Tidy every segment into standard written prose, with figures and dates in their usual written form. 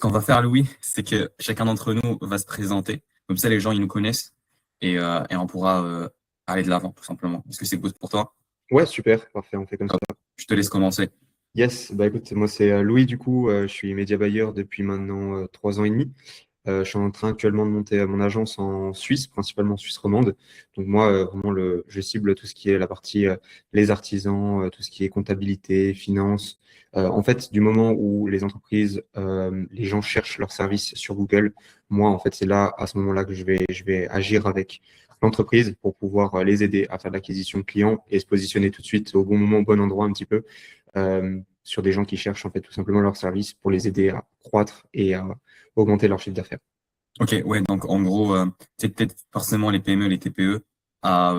qu'on va faire, Louis, c'est que chacun d'entre nous va se présenter. Comme ça, les gens, ils nous connaissent et on pourra aller de l'avant, tout simplement. Est-ce que c'est good pour toi? Ouais, super, parfait, on fait comme ça. Je te laisse commencer. Yes, bah écoute, moi c'est Louis du coup, je suis média buyer depuis maintenant 3 ans et demi. Je suis en train actuellement de monter mon agence en Suisse, principalement Suisse romande. Donc moi, vraiment, je cible tout ce qui est la partie les artisans, tout ce qui est comptabilité, finance. En fait, du moment où les entreprises, les gens cherchent leurs services sur Google, moi, en fait, c'est là, à ce moment-là, que je vais agir avec l'entreprise pour pouvoir les aider à faire de l'acquisition de clients et se positionner tout de suite au bon moment, au bon endroit un petit peu sur des gens qui cherchent en fait tout simplement leurs services pour les aider à croître et à augmenter leur chiffre d'affaires. Ok, ouais, donc en gros, c'est peut-être forcément les PME, les TPE à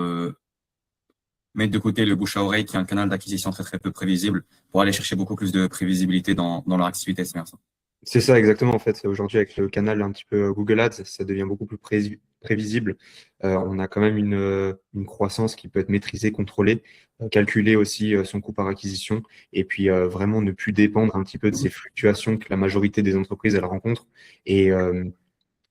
mettre de côté le bouche à oreille, qui est un canal d'acquisition très très peu prévisible, pour aller chercher beaucoup plus de prévisibilité dans leur activité, c'est bien ça. C'est ça exactement en fait. Aujourd'hui avec le canal un petit peu Google Ads, ça devient beaucoup plus prévisible. On a quand même une croissance qui peut être maîtrisée, contrôlée, calculer aussi son coût par acquisition et puis vraiment ne plus dépendre un petit peu de ces fluctuations que la majorité des entreprises elles rencontrent et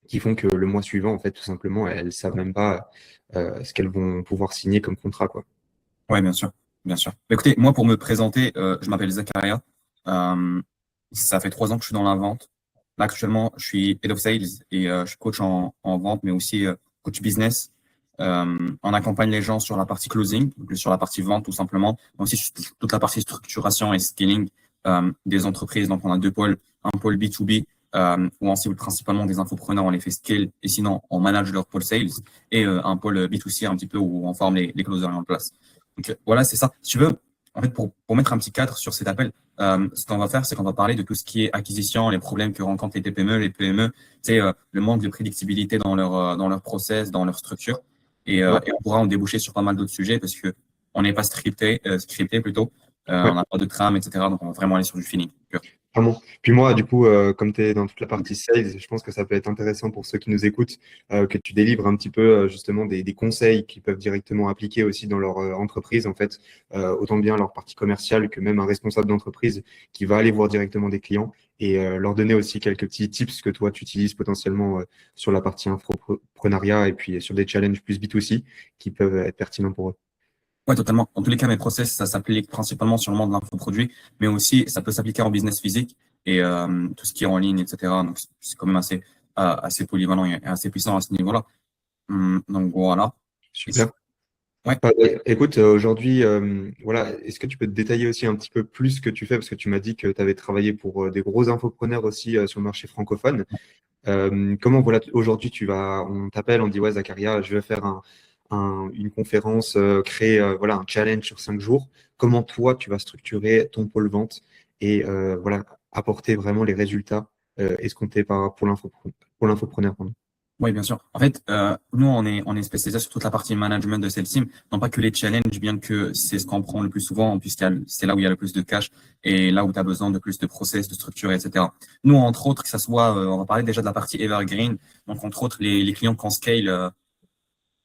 qui font que le mois suivant en fait tout simplement elles savent même pas ce qu'elles vont pouvoir signer comme contrat quoi. Ouais, bien sûr, bien sûr. Écoutez, moi, pour me présenter, je m'appelle Zakaria. Euh, Ça fait 3 ans que je suis dans la vente. Là, actuellement, je suis head of sales et je suis coach en vente, mais aussi coach business. On accompagne les gens sur la partie closing, donc sur la partie vente tout simplement, mais aussi sur toute la partie structuration et scaling des entreprises. Donc, on a deux pôles, un pôle B2B où on cible principalement des infopreneurs, on les fait scale et sinon on manage leur pôle sales et un pôle B2C un petit peu où on forme les closers en place. Donc voilà, c'est ça. Si tu veux, en fait, pour mettre un petit cadre sur cet appel, ce qu'on va faire, c'est qu'on va parler de tout ce qui est acquisition, les problèmes que rencontrent les TPME, les PME, c'est le manque de prédictibilité dans leur process, dans leur structure. Ouais, Et on pourra en déboucher sur pas mal d'autres sujets parce que on n'est pas scripté plutôt. ouais. On n'a pas de trame, etc. Donc on va vraiment aller sur du feeling pur. Vraiment. Puis moi, du coup, comme tu es dans toute la partie sales, je pense que ça peut être intéressant pour ceux qui nous écoutent, que tu délivres un petit peu justement des conseils qu'ils peuvent directement appliquer aussi dans leur entreprise, en fait, autant bien leur partie commerciale que même un responsable d'entreprise qui va aller voir directement des clients et leur donner aussi quelques petits tips que toi, tu utilises potentiellement sur la partie infoprenariat et puis sur des challenges plus B2C qui peuvent être pertinents pour eux. Ouais, totalement. En tous les cas, mes process, ça s'applique principalement sur le monde de l'infoproduit, mais aussi ça peut s'appliquer en business physique et tout ce qui est en ligne, etc. Donc c'est quand même assez polyvalent et assez puissant à ce niveau-là. Donc voilà. Et Super. ouais. Écoute, aujourd'hui, voilà, est-ce que tu peux te détailler aussi un petit peu plus ce que tu fais? Parce que tu m'as dit que tu avais travaillé pour des gros infopreneurs aussi sur le marché francophone. Comment, voilà, aujourd'hui, on t'appelle, on dit, ouais, Zacharia, je vais faire une conférence, créer voilà, un challenge sur 5 jours. Comment toi, tu vas structurer ton pôle vente et voilà, apporter vraiment les résultats escomptés pour l'infopreneur, pardon. Oui, bien sûr. En fait, nous, on est spécialisé sur toute la partie management de celle-ci, non pas que les challenges, bien que c'est ce qu'on prend le plus souvent, c'est là où il y a le plus de cash et là où tu as besoin de plus de process, de structure, etc. Nous, entre autres, que ça soit, on va parler déjà de la partie evergreen, donc entre autres, les clients qu'on scale,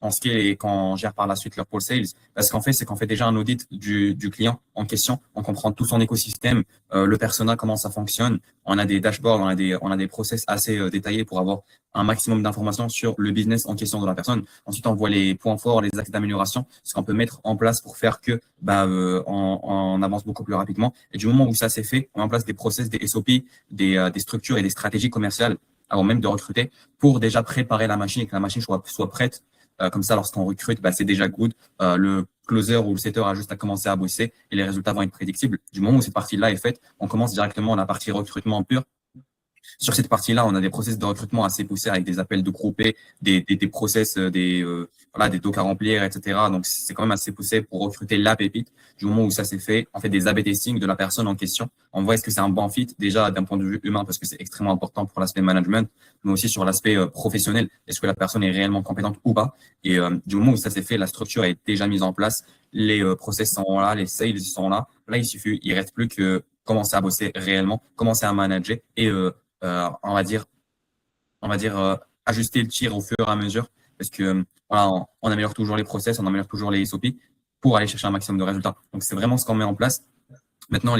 en scale et qu'on gère par la suite leur pôle sales. Ce qu'on fait, c'est qu'on fait déjà un audit du client en question. On comprend tout son écosystème, le persona, comment ça fonctionne. On a des dashboards, on a des process assez détaillés pour avoir un maximum d'informations sur le business en question de la personne. Ensuite, on voit les points forts, les axes d'amélioration, ce qu'on peut mettre en place pour faire que on avance beaucoup plus rapidement. Et du moment où ça s'est fait, on met en place des process, des SOP, des structures et des stratégies commerciales avant même de recruter pour déjà préparer la machine et que la machine soit prête comme ça, lorsqu'on recrute, c'est déjà good. Le closer ou le setter a juste à commencer à bosser et les résultats vont être prédictibles. Du moment où cette partie-là est faite, on commence directement la partie recrutement pure. Sur cette partie-là, on a des process de recrutement assez poussés avec des appels de groupés, des process, voilà, des docs à remplir, etc. Donc, c'est quand même assez poussé pour recruter la pépite. Du moment où ça s'est fait, on fait des A/B testing de la personne en question. On voit est-ce que c'est un bon fit, déjà d'un point de vue humain, parce que c'est extrêmement important pour l'aspect management, mais aussi sur l'aspect professionnel. Est-ce que la personne est réellement compétente ou pas? Et du moment où ça s'est fait, la structure est déjà mise en place. Les process sont là, les sales sont là. Là, il reste plus que commencer à bosser réellement, commencer à manager et on va dire, ajuster le tir au fur et à mesure parce que voilà, on améliore toujours les process, on améliore toujours les SOP pour aller chercher un maximum de résultats. Donc, c'est vraiment ce qu'on met en place. Maintenant,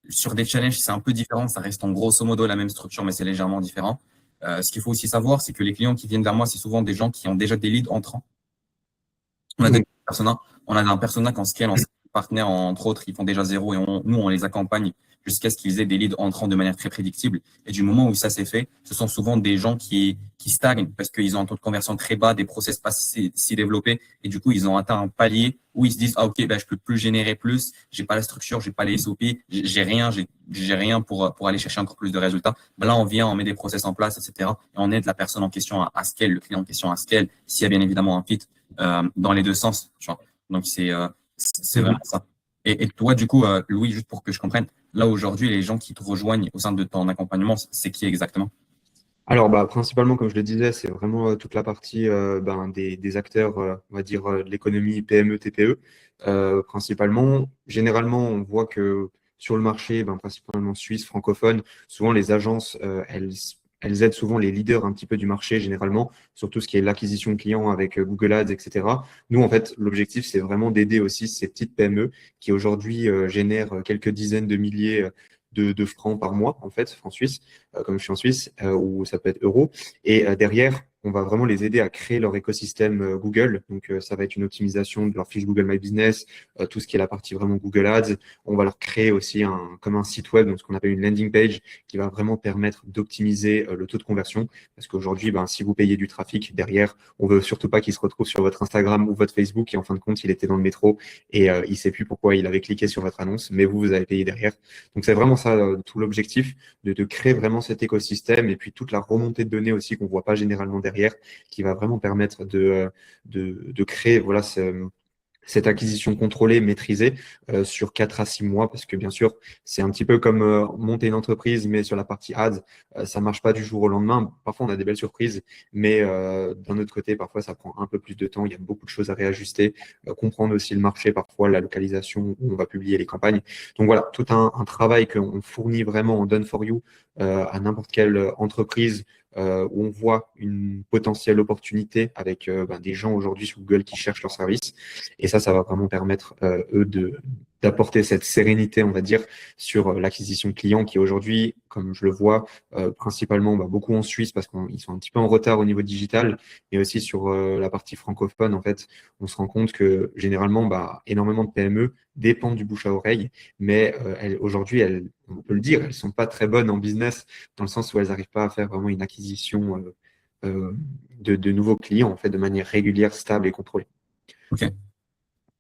sur des challenges, c'est un peu différent. Ça reste en grosso modo la même structure, mais c'est légèrement différent. Ce qu'il faut aussi savoir, c'est que les clients qui viennent vers moi, c'est souvent des gens qui ont déjà des leads entrants. On a deux Donc, personas. On a un persona qu'en scale, en partenaire, entre autres, ils font déjà zéro et nous, on les accompagne jusqu'à ce qu'ils aient des leads entrants de manière très prédictible. Et du moment où ça s'est fait, ce sont souvent des gens qui stagnent parce qu'ils ont un taux de conversion très bas, des process pas si développés. Et du coup, ils ont atteint un palier où ils se disent, ah, OK, ben, je peux plus générer plus. J'ai pas la structure, j'ai pas les SOP, j'ai rien pour aller chercher encore plus de résultats. Ben là, on vient, on met des process en place, etc. Et on aide la personne en question à scale, le client en question à scale, s'il y a bien évidemment un fit dans les deux sens. Tu vois. Donc, c'est vraiment ça. Et toi, du coup, Louis, juste pour que je comprenne, là, aujourd'hui, les gens qui te rejoignent au sein de ton accompagnement, c'est qui exactement? alors, bah, principalement, comme je le disais, c'est vraiment toute la partie des acteurs, on va dire, de l'économie PME, TPE, principalement. Généralement, on voit que sur le marché, principalement suisse, francophone, souvent les agences, elles aident souvent les leaders un petit peu du marché, généralement, sur tout ce qui est l'acquisition client avec Google Ads, etc. Nous, en fait, l'objectif, c'est vraiment d'aider aussi ces petites PME qui aujourd'hui génèrent quelques dizaines de milliers de francs par mois, en fait, francs suisses comme je suis en Suisse, ou ça peut être euro. Et derrière, on va vraiment les aider à créer leur écosystème Google. Donc, ça va être une optimisation de leur fiche Google My Business, tout ce qui est la partie vraiment Google Ads. On va leur créer aussi comme un site web, donc ce qu'on appelle une landing page, qui va vraiment permettre d'optimiser le taux de conversion. Parce qu'aujourd'hui, si vous payez du trafic derrière, on veut surtout pas qu'il se retrouve sur votre Instagram ou votre Facebook et en fin de compte, il était dans le métro et il sait plus pourquoi il avait cliqué sur votre annonce, mais vous avez payé derrière. Donc, c'est vraiment ça tout l'objectif de créer vraiment cet écosystème et puis toute la remontée de données aussi qu'on voit pas généralement derrière, qui va vraiment permettre de créer voilà, cette acquisition contrôlée, maîtrisée sur 4 à 6 mois, parce que bien sûr, c'est un petit peu comme monter une entreprise, mais sur la partie ads, ça marche pas du jour au lendemain. Parfois, on a des belles surprises, mais d'un autre côté, parfois, ça prend un peu plus de temps. Il y a beaucoup de choses à réajuster, comprendre aussi le marché, parfois la localisation où on va publier les campagnes. Donc voilà, tout un travail qu'on fournit vraiment en done for you à n'importe quelle entreprise où on voit une potentielle opportunité avec des gens aujourd'hui sur Google qui cherchent leurs services. Et ça va vraiment permettre, eux, d'apporter cette sérénité, on va dire, sur l'acquisition de clients qui aujourd'hui, comme je le vois, principalement beaucoup en Suisse parce qu'ils sont un petit peu en retard au niveau digital, mais aussi sur la partie francophone, en fait, on se rend compte que généralement, énormément de PME dépendent du bouche à oreille, mais aujourd'hui, on peut le dire, elles sont pas très bonnes en business dans le sens où elles n'arrivent pas à faire vraiment une acquisition de nouveaux clients, en fait, de manière régulière, stable et contrôlée. OK.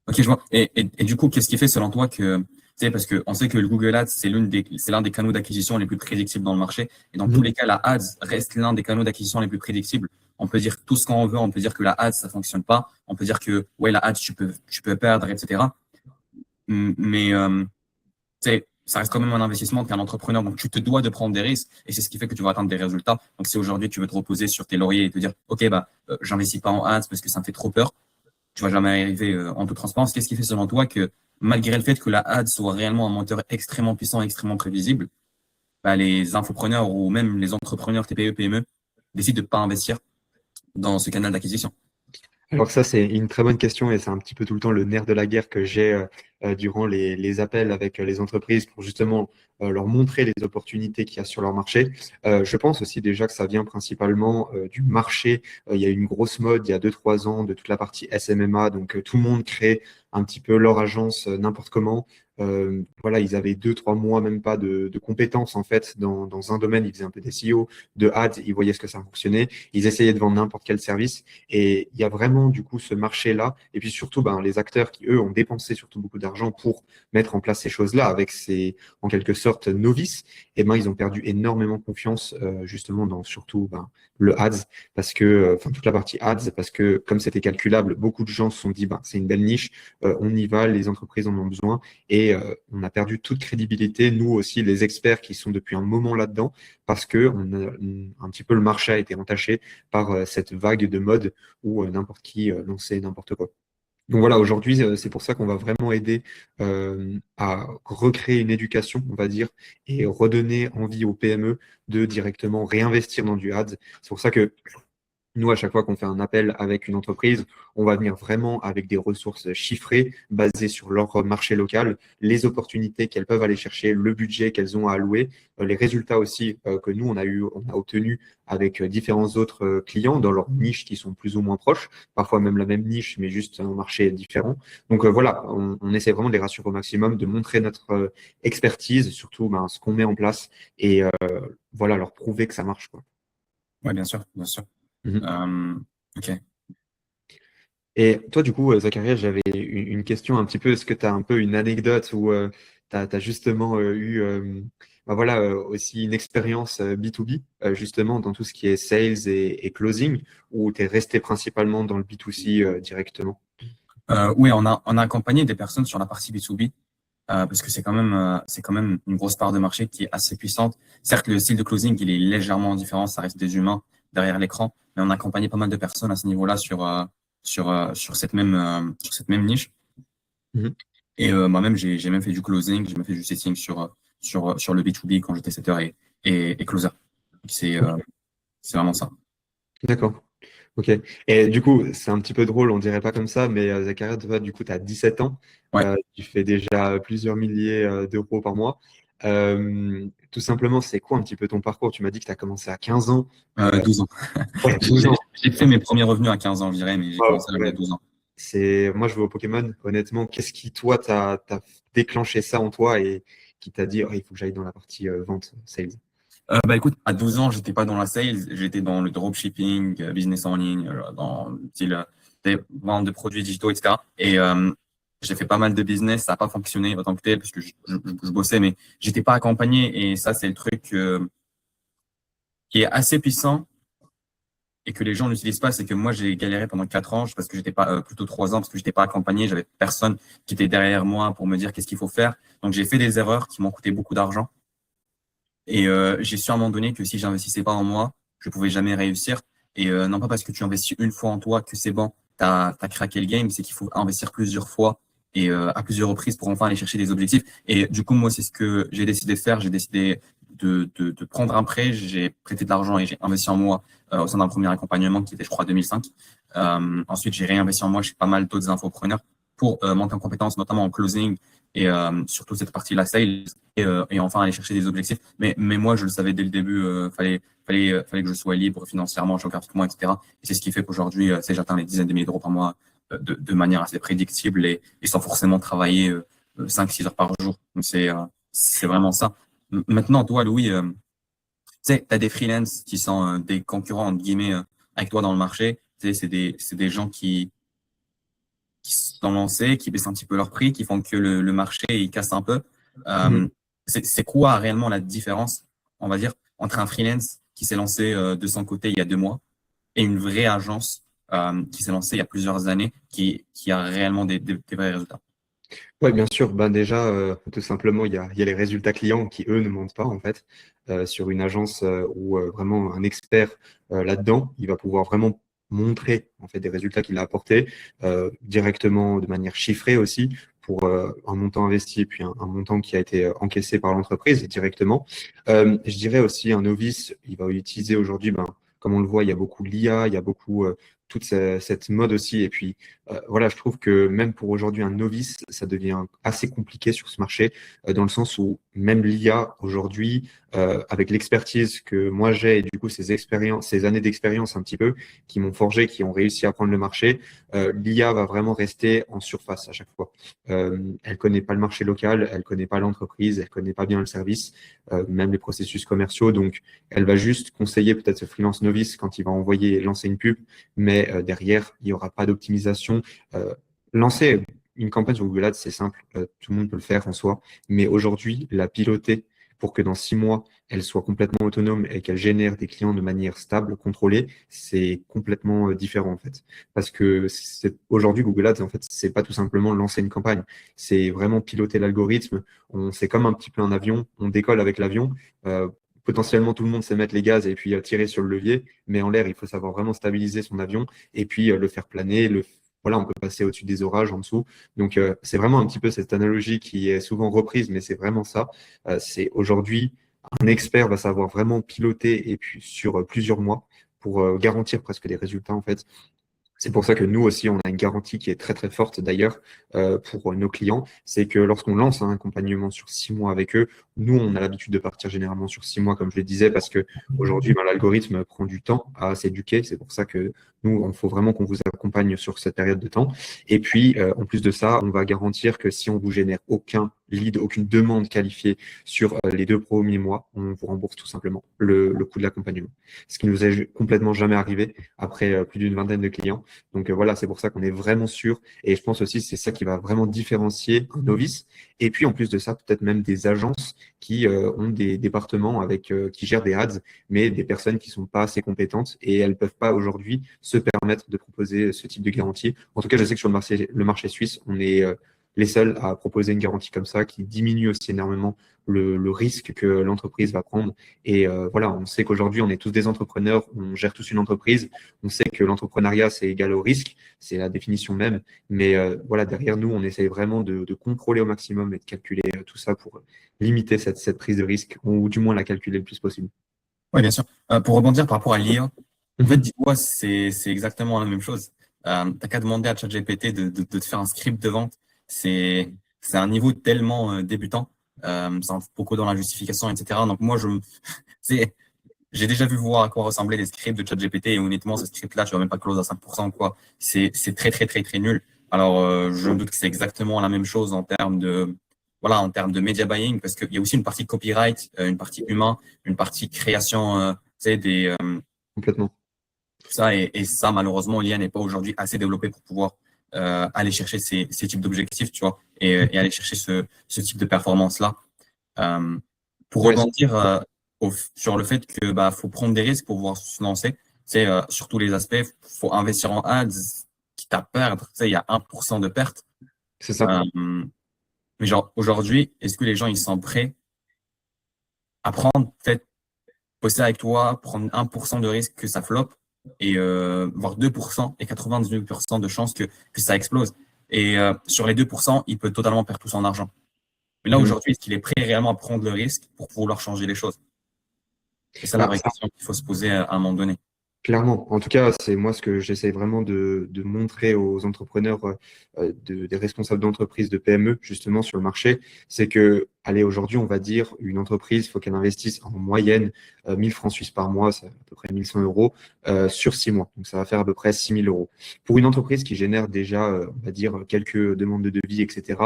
OK, je vois. Et du coup, qu'est-ce qui fait selon toi que, tu sais, parce que on sait que le Google Ads, c'est l'un des canaux d'acquisition les plus prédictibles dans le marché. Et dans tous les cas, la Ads reste l'un des canaux d'acquisition les plus prédictibles. On peut dire tout ce qu'on veut. On peut dire que la Ads, ça fonctionne pas. On peut dire que, ouais, la Ads, tu peux perdre, etc. Mais, tu sais, ça reste quand même un investissement. Tu es un entrepreneur, donc tu te dois de prendre des risques. Et c'est ce qui fait que tu vas atteindre des résultats. Donc, si aujourd'hui, tu veux te reposer sur tes lauriers et te dire, OK, j'investis pas en Ads parce que ça me fait trop peur, tu vas jamais arriver en toute transparence. Qu'est-ce qui fait selon toi que malgré le fait que la ad soit réellement un moteur extrêmement puissant, extrêmement prévisible, les infopreneurs ou même les entrepreneurs TPE, PME décident de pas investir dans ce canal d'acquisition? Alors ça, c'est une très bonne question et c'est un petit peu tout le temps le nerf de la guerre que j'ai durant les appels avec les entreprises pour justement leur montrer les opportunités qu'il y a sur leur marché. Je pense aussi déjà que ça vient principalement du marché. Il y a eu une grosse mode il y a 2, 3 ans de toute la partie SMMA, donc tout le monde crée un petit peu leur agence n'importe comment. Voilà, ils avaient 2, 3 mois, même pas de compétences en fait dans un domaine. Ils faisaient un peu des SEO, de ads, ils voyaient ce que ça fonctionnait. Ils essayaient de vendre n'importe quel service. Et il y a vraiment du coup ce marché-là. Et puis surtout, les acteurs qui, eux, ont dépensé surtout beaucoup d'argent pour mettre en place ces choses-là avec ces, en quelque sorte, novices, et ils ont perdu énormément confiance justement dans surtout le ads, parce que, enfin toute la partie ads, parce que comme c'était calculable, beaucoup de gens se sont dit, c'est une belle niche, on y va, les entreprises en ont besoin, et on a perdu toute crédibilité, nous aussi, les experts qui sont depuis un moment là-dedans, parce que un petit peu le marché a été entaché par cette vague de mode où n'importe qui lançait n'importe quoi. Donc voilà, aujourd'hui, c'est pour ça qu'on va vraiment aider à recréer une éducation, on va dire, et redonner envie aux PME de directement réinvestir dans du ads. C'est pour ça que Nous, à chaque fois qu'on fait un appel avec une entreprise, on va venir vraiment avec des ressources chiffrées basées sur leur marché local, les opportunités qu'elles peuvent aller chercher, le budget qu'elles ont à allouer, les résultats aussi que nous, on a obtenus avec différents autres clients dans leurs niches qui sont plus ou moins proches, parfois même la même niche, mais juste un marché différent. Donc voilà, on essaie vraiment de les rassurer au maximum, de montrer notre expertise, surtout ce qu'on met en place et voilà, leur prouver que ça marche, quoi. Ouais, bien sûr, bien sûr. Mhm. Ok. Et toi, du coup, Zacharia, j'avais une question un petit peu. Est-ce que tu as un peu une anecdote où tu as, justement eu voilà, aussi une expérience B2B, justement, dans tout ce qui est sales et closing, ou tu es resté principalement dans le B2C directement? Oui, on a accompagné des personnes sur la partie B2B, parce que c'est quand même une grosse part de marché qui est assez puissante. Certes, le style de closing, il est légèrement différent, ça reste des humains derrière l'écran, mais on a accompagné pas mal de personnes à ce niveau-là sur cette même niche. Mhm. Et moi-même, j'ai même fait du closing, j'ai même fait du setting sur le B2B quand j'étais setter et closer. C'est euh, c'est vraiment ça. D'accord. Ok. Et du coup, c'est un petit peu drôle, on dirait pas comme ça, mais Zacharia, toi, du coup, tu as 17 ans, Ouais, tu fais déjà plusieurs milliers d'euros par mois. Tout simplement, c'est quoi un petit peu ton parcours? Tu m'as dit que tu as commencé à 15 ans. 12 ans. Ouais, J'ai 12 ans. j'ai fait mes premiers revenus à 15 ans, je dirais, mais j'ai Wow, commencé à l'âge de ouais. 12 ans. Moi, je vais au Pokémon. Honnêtement, qu'est-ce qui, toi, t'as déclenché ça en toi et qui t'a dit, oh, il faut que j'aille dans la partie vente, sales? Bah écoute, à 12 ans, j'étais pas dans la sales, j'étais dans le dropshipping, business en ligne, dans le style des ventes de produits digitaux, etc. Et j'ai fait pas mal de business, ça n'a pas fonctionné autant que tel parce que je bossais, mais j'étais pas accompagné. Et ça, c'est le truc qui est assez puissant et que les gens n'utilisent pas, c'est que moi, j'ai galéré pendant 4 ans parce que j'étais pas, plutôt 3 ans parce que j'étais pas accompagné, j'avais personne qui était derrière moi pour me dire qu'est-ce qu'il faut faire. Donc j'ai fait des erreurs qui m'ont coûté beaucoup d'argent. Et j'ai su à un moment donné que si j'investissais pas en moi, je pouvais jamais réussir. Et non pas parce que tu investis une fois en toi que c'est bon, t'as craqué le game, c'est qu'il faut investir plusieurs fois et à plusieurs reprises pour enfin aller chercher des objectifs. Et du coup, moi, c'est ce que j'ai décidé de faire. J'ai décidé de prendre un prêt. J'ai prêté de l'argent et j'ai investi en moi au sein d'un premier accompagnement qui était, je crois, 2005. Ensuite, j'ai réinvesti en moi chez pas mal d'autres infopreneurs pour monter en compétences, notamment en closing et surtout cette partie-là, sales, et enfin aller chercher des objectifs. Mais moi, je le savais dès le début, fallait que je sois libre financièrement, géographiquement, etc. Et c'est ce qui fait qu'aujourd'hui, j'atteins les dizaines de milliers d'euros par mois de manière assez prédictible et sans forcément travailler 5-6 heures par jour. Donc c'est vraiment ça. Maintenant, toi, Louis, tu sais, t'as des freelances qui sont des concurrents, entre guillemets, avec toi dans le marché. Tu sais, c'est des gens qui se sont lancés, qui baissent un petit peu leur prix, qui font que le marché il casse un peu. Mhm. Euh, c'est quoi réellement la différence, on va dire, entre un freelance qui s'est lancé de son côté il y a 2 mois et une vraie agence qui s'est lancée il y a plusieurs années, qui a réellement des vrais résultats? Ouais, bien sûr. Ben déjà, tout simplement, il y a les résultats clients qui, eux, ne mentent pas, en fait. Sur une agence où vraiment un expert là-dedans, il va pouvoir vraiment montrer en fait des résultats qu'il a apportés directement de manière chiffrée aussi pour un montant investi et puis un montant qui a été encaissé par l'entreprise directement. Je dirais aussi un novice, il va utiliser aujourd'hui, comme on le voit, il y a beaucoup l'IA, il y a beaucoup toute cette mode aussi. Et puis, voilà, je trouve que même pour aujourd'hui un novice, ça devient assez compliqué sur ce marché, dans le sens où même l'IA aujourd'hui, avec l'expertise que moi j'ai et du coup ces expériences, ces années d'expérience un petit peu qui m'ont forgé, qui ont réussi à prendre le marché, l'IA va vraiment rester en surface à chaque fois. Elle connaît pas le marché local, elle connaît pas l'entreprise, elle connaît pas bien le service, même les processus commerciaux. Donc, elle va juste conseiller peut-être ce freelance novice quand il va envoyer lancer une pub, mais derrière, il n'y aura pas d'optimisation. Lancer une campagne sur Google Ads, c'est simple, tout le monde peut le faire en soi, mais aujourd'hui, la piloter pour que dans 6 mois, elle soit complètement autonome et qu'elle génère des clients de manière stable, contrôlée, c'est complètement différent en fait. Parce que aujourd'hui, Google Ads, en fait, c'est pas tout simplement lancer une campagne, c'est vraiment piloter l'algorithme. C'est comme un petit peu un avion, on décolle avec l'avion. Potentiellement, tout le monde sait mettre les gaz et puis tirer sur le levier, mais en l'air, il faut savoir vraiment stabiliser son avion et puis le faire planer. Voilà, on peut passer au-dessus des orages, en dessous. Donc, c'est vraiment un petit peu cette analogie qui est souvent reprise, mais c'est vraiment ça. C'est aujourd'hui, un expert va savoir vraiment piloter et puis sur plusieurs mois pour garantir presque des résultats en fait. C'est pour ça que nous aussi, on a une garantie qui est très très forte d'ailleurs pour nos clients. C'est que lorsqu'on lance un accompagnement sur 6 mois avec eux, nous, on a l'habitude de partir généralement sur 6 mois, comme je le disais, parce que aujourd'hui, l'algorithme prend du temps à s'éduquer. C'est pour ça que nous, il faut vraiment qu'on vous accompagne sur cette période de temps. Et puis, en plus de ça, on va garantir que si on vous génère aucun lead, aucune demande qualifiée sur les 2 premiers mois, on vous rembourse tout simplement le coût de l'accompagnement. Ce qui nous est complètement jamais arrivé après plus d'une vingtaine de clients. Donc voilà, c'est pour ça qu'on est vraiment sûr. Et je pense aussi que c'est ça qui va vraiment différencier un novice. Et puis en plus de ça, peut-être même des agences qui ont des départements qui gèrent des ads, mais des personnes qui sont pas assez compétentes et elles peuvent pas aujourd'hui se permettre de proposer ce type de garantie. En tout cas, je sais que sur le marché suisse, on est les seuls à proposer une garantie comme ça qui diminue aussi énormément le risque que l'entreprise va prendre. Et voilà, on sait qu'aujourd'hui, on est tous des entrepreneurs, on gère tous une entreprise. On sait que l'entrepreneuriat, c'est égal au risque, c'est la définition même. Mais voilà, derrière nous, on essaye vraiment de contrôler au maximum et de calculer tout ça pour limiter cette prise de risque, ou du moins la calculer le plus possible. Oui, bien sûr. Pour rebondir par rapport à l'IA, en fait, dis-toi, c'est exactement la même chose. T'as qu'à demander à ChatGPT de te faire un script de vente. C'est un niveau tellement débutant. C'est beaucoup dans la justification, etc. Donc moi, c'est, j'ai déjà vu voir à quoi ressemblaient les scripts de ChatGPT et honnêtement, ce script-là, tu vas même pas close à 5% ou quoi. C'est très, très, très, très nul. Alors, je me doute que c'est exactement la même chose voilà, en termes de media buying, parce qu'il y a aussi une partie copyright, une partie humain, une partie création, tu sais, Complètement. tout ça. Et ça, malheureusement, l'IA n'est pas aujourd'hui assez développée pour pouvoir aller chercher ces types d'objectifs, tu vois, et aller chercher ce type de performance-là. Euh, pour Ouais, rebondir sur le fait que faut prendre des risques pour pouvoir se lancer, c'est sur tous les aspects, faut investir en ads, quitte à perdre. Tu sais, il y a 1% de perte. c'est ça. Mais genre aujourd'hui, est-ce que les gens ils sont prêts à prendre peut-être bosser avec toi, prendre 1% de risque que ça floppe et voire 2% et 99% de chances que ça explose. Et sur les 2%, il peut totalement perdre tout son argent. Mais là, Mhm. aujourd'hui, est-ce qu'il est prêt réellement à prendre le risque pour vouloir changer les choses? C'est ça la Bah, vraie question qu'il faut se poser à un moment donné. clairement. En tout cas, c'est moi ce que j'essaie vraiment de montrer aux entrepreneurs, des responsables d'entreprise, de PME, justement, sur le marché. C'est que, allez, aujourd'hui, on va dire, une entreprise, il faut qu'elle investisse en moyenne 1000 francs suisses par mois, c'est à peu près 1100 euros, sur 6 mois. Donc, ça va faire à peu près 6000 euros. Pour une entreprise qui génère déjà, on va dire, quelques demandes de devis, etc.,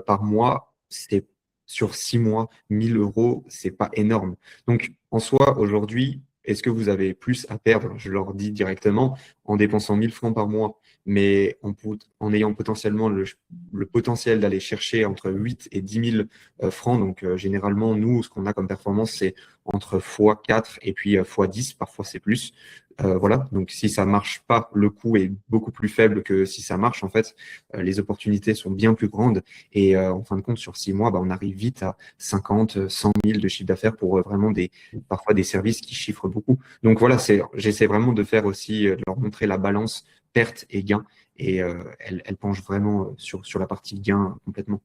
par mois, c'est sur 6 mois, 1000 euros, c'est pas énorme. Donc, en soi, aujourd'hui, est-ce que vous avez plus à perdre? Je leur dis directement en dépensant 1000 francs par mois, mais en ayant potentiellement le potentiel d'aller chercher entre 8 et 10 000 francs. Donc, généralement, nous, ce qu'on a comme performance, c'est entre x4 et puis x10. Parfois, c'est plus. Voilà. Donc, si ça marche pas, le coût est beaucoup plus faible que si ça marche. En fait, les opportunités sont bien plus grandes. Et en fin de compte, sur 6 mois, on arrive vite à 50, 100 000 de chiffre d'affaires pour vraiment parfois des services qui chiffrent beaucoup. Donc voilà, j'essaie vraiment de faire aussi, de leur montrer la balance perte et gain. Et elle penche vraiment sur la partie gain complètement.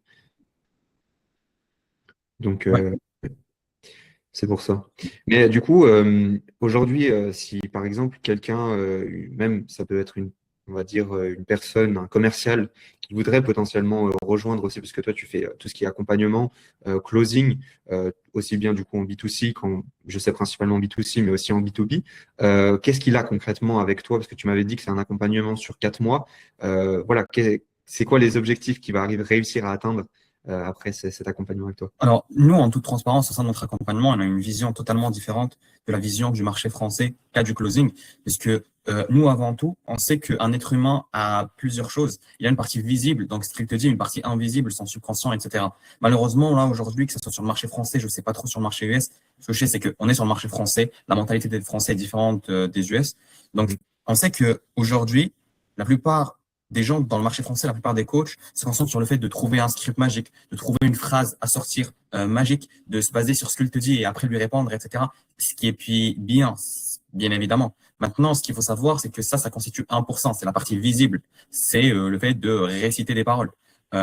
Donc, Ouais. c'est pour ça. Mais du coup, aujourd'hui, si par exemple quelqu'un, même ça peut être on va dire une personne, un commercial qui voudrait potentiellement rejoindre aussi, parce que toi tu fais tout ce qui est accompagnement, closing, aussi bien du coup en B2C, je sais principalement en B2C, mais aussi en B2B. Qu'est-ce qu'il a concrètement avec toi? Parce que tu m'avais dit que c'est un accompagnement sur 4 mois. Voilà, c'est quoi les objectifs qu'il va réussir à atteindre après cet accompagnement avec toi? Alors, nous, en toute transparence, au sein de notre accompagnement, on a une vision totalement différente de la vision du marché français qu'a du closing, puisque nous, avant tout, on sait qu'un être humain a plusieurs choses. Il y a une partie visible, donc ce qu'il te dit, une partie invisible, son subconscient, etc. Malheureusement, là, aujourd'hui, que ce soit sur le marché français, je ne sais pas trop sur le marché US, ce que je sais, c'est qu'on est sur le marché français, la mentalité des Français est différente des US. Donc, on sait qu'aujourd'hui, la plupart des gens dans le marché français, la plupart des coachs se concentrent sur le fait de trouver un script magique, de trouver une phrase à sortir magique, de se baser sur ce qu'il te dit et après lui répondre, etc. Ce qui est puis bien évidemment. Maintenant, ce qu'il faut savoir, c'est que ça constitue 1%. C'est la partie visible. C'est le fait de réciter des paroles.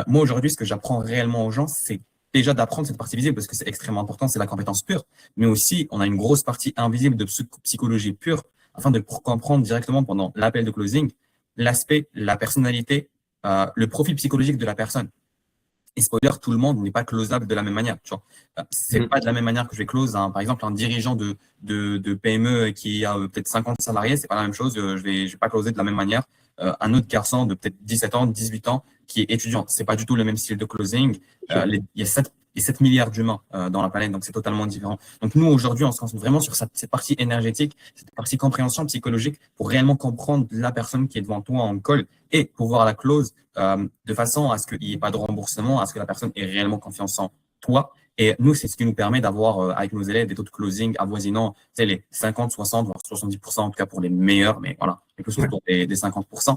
Moi, aujourd'hui, ce que j'apprends réellement aux gens, c'est déjà d'apprendre cette partie visible parce que c'est extrêmement important, c'est la compétence pure. Mais aussi, on a une grosse partie invisible de psychologie pure afin de comprendre directement pendant l'appel de closing l'aspect, la personnalité, le profil psychologique de la personne. Et spoiler, tout le monde n'est pas closable de la même manière. Tu vois, c'est pas de la même manière que je vais close par exemple un dirigeant de PME qui a peut-être 50 salariés, c'est pas la même chose. Je vais pas closer de la même manière. Un autre garçon de peut-être 17 ans, 18 ans qui est étudiant, c'est pas du tout le même style de closing. Il y a 7 milliards d'humains dans la planète, donc c'est totalement différent. Donc nous aujourd'hui, on se concentre vraiment sur cette partie énergétique, cette partie compréhension psychologique pour réellement comprendre la personne qui est devant toi en call et pouvoir la close de façon à ce qu'il n'y ait pas de remboursement, à ce que la personne ait réellement confiance en toi. Et nous, c'est ce qui nous permet d'avoir, avec nos élèves, des taux de closing avoisinant les 50, 60, voire 70%, en tout cas pour les meilleurs, mais voilà, et plus autour des 50%.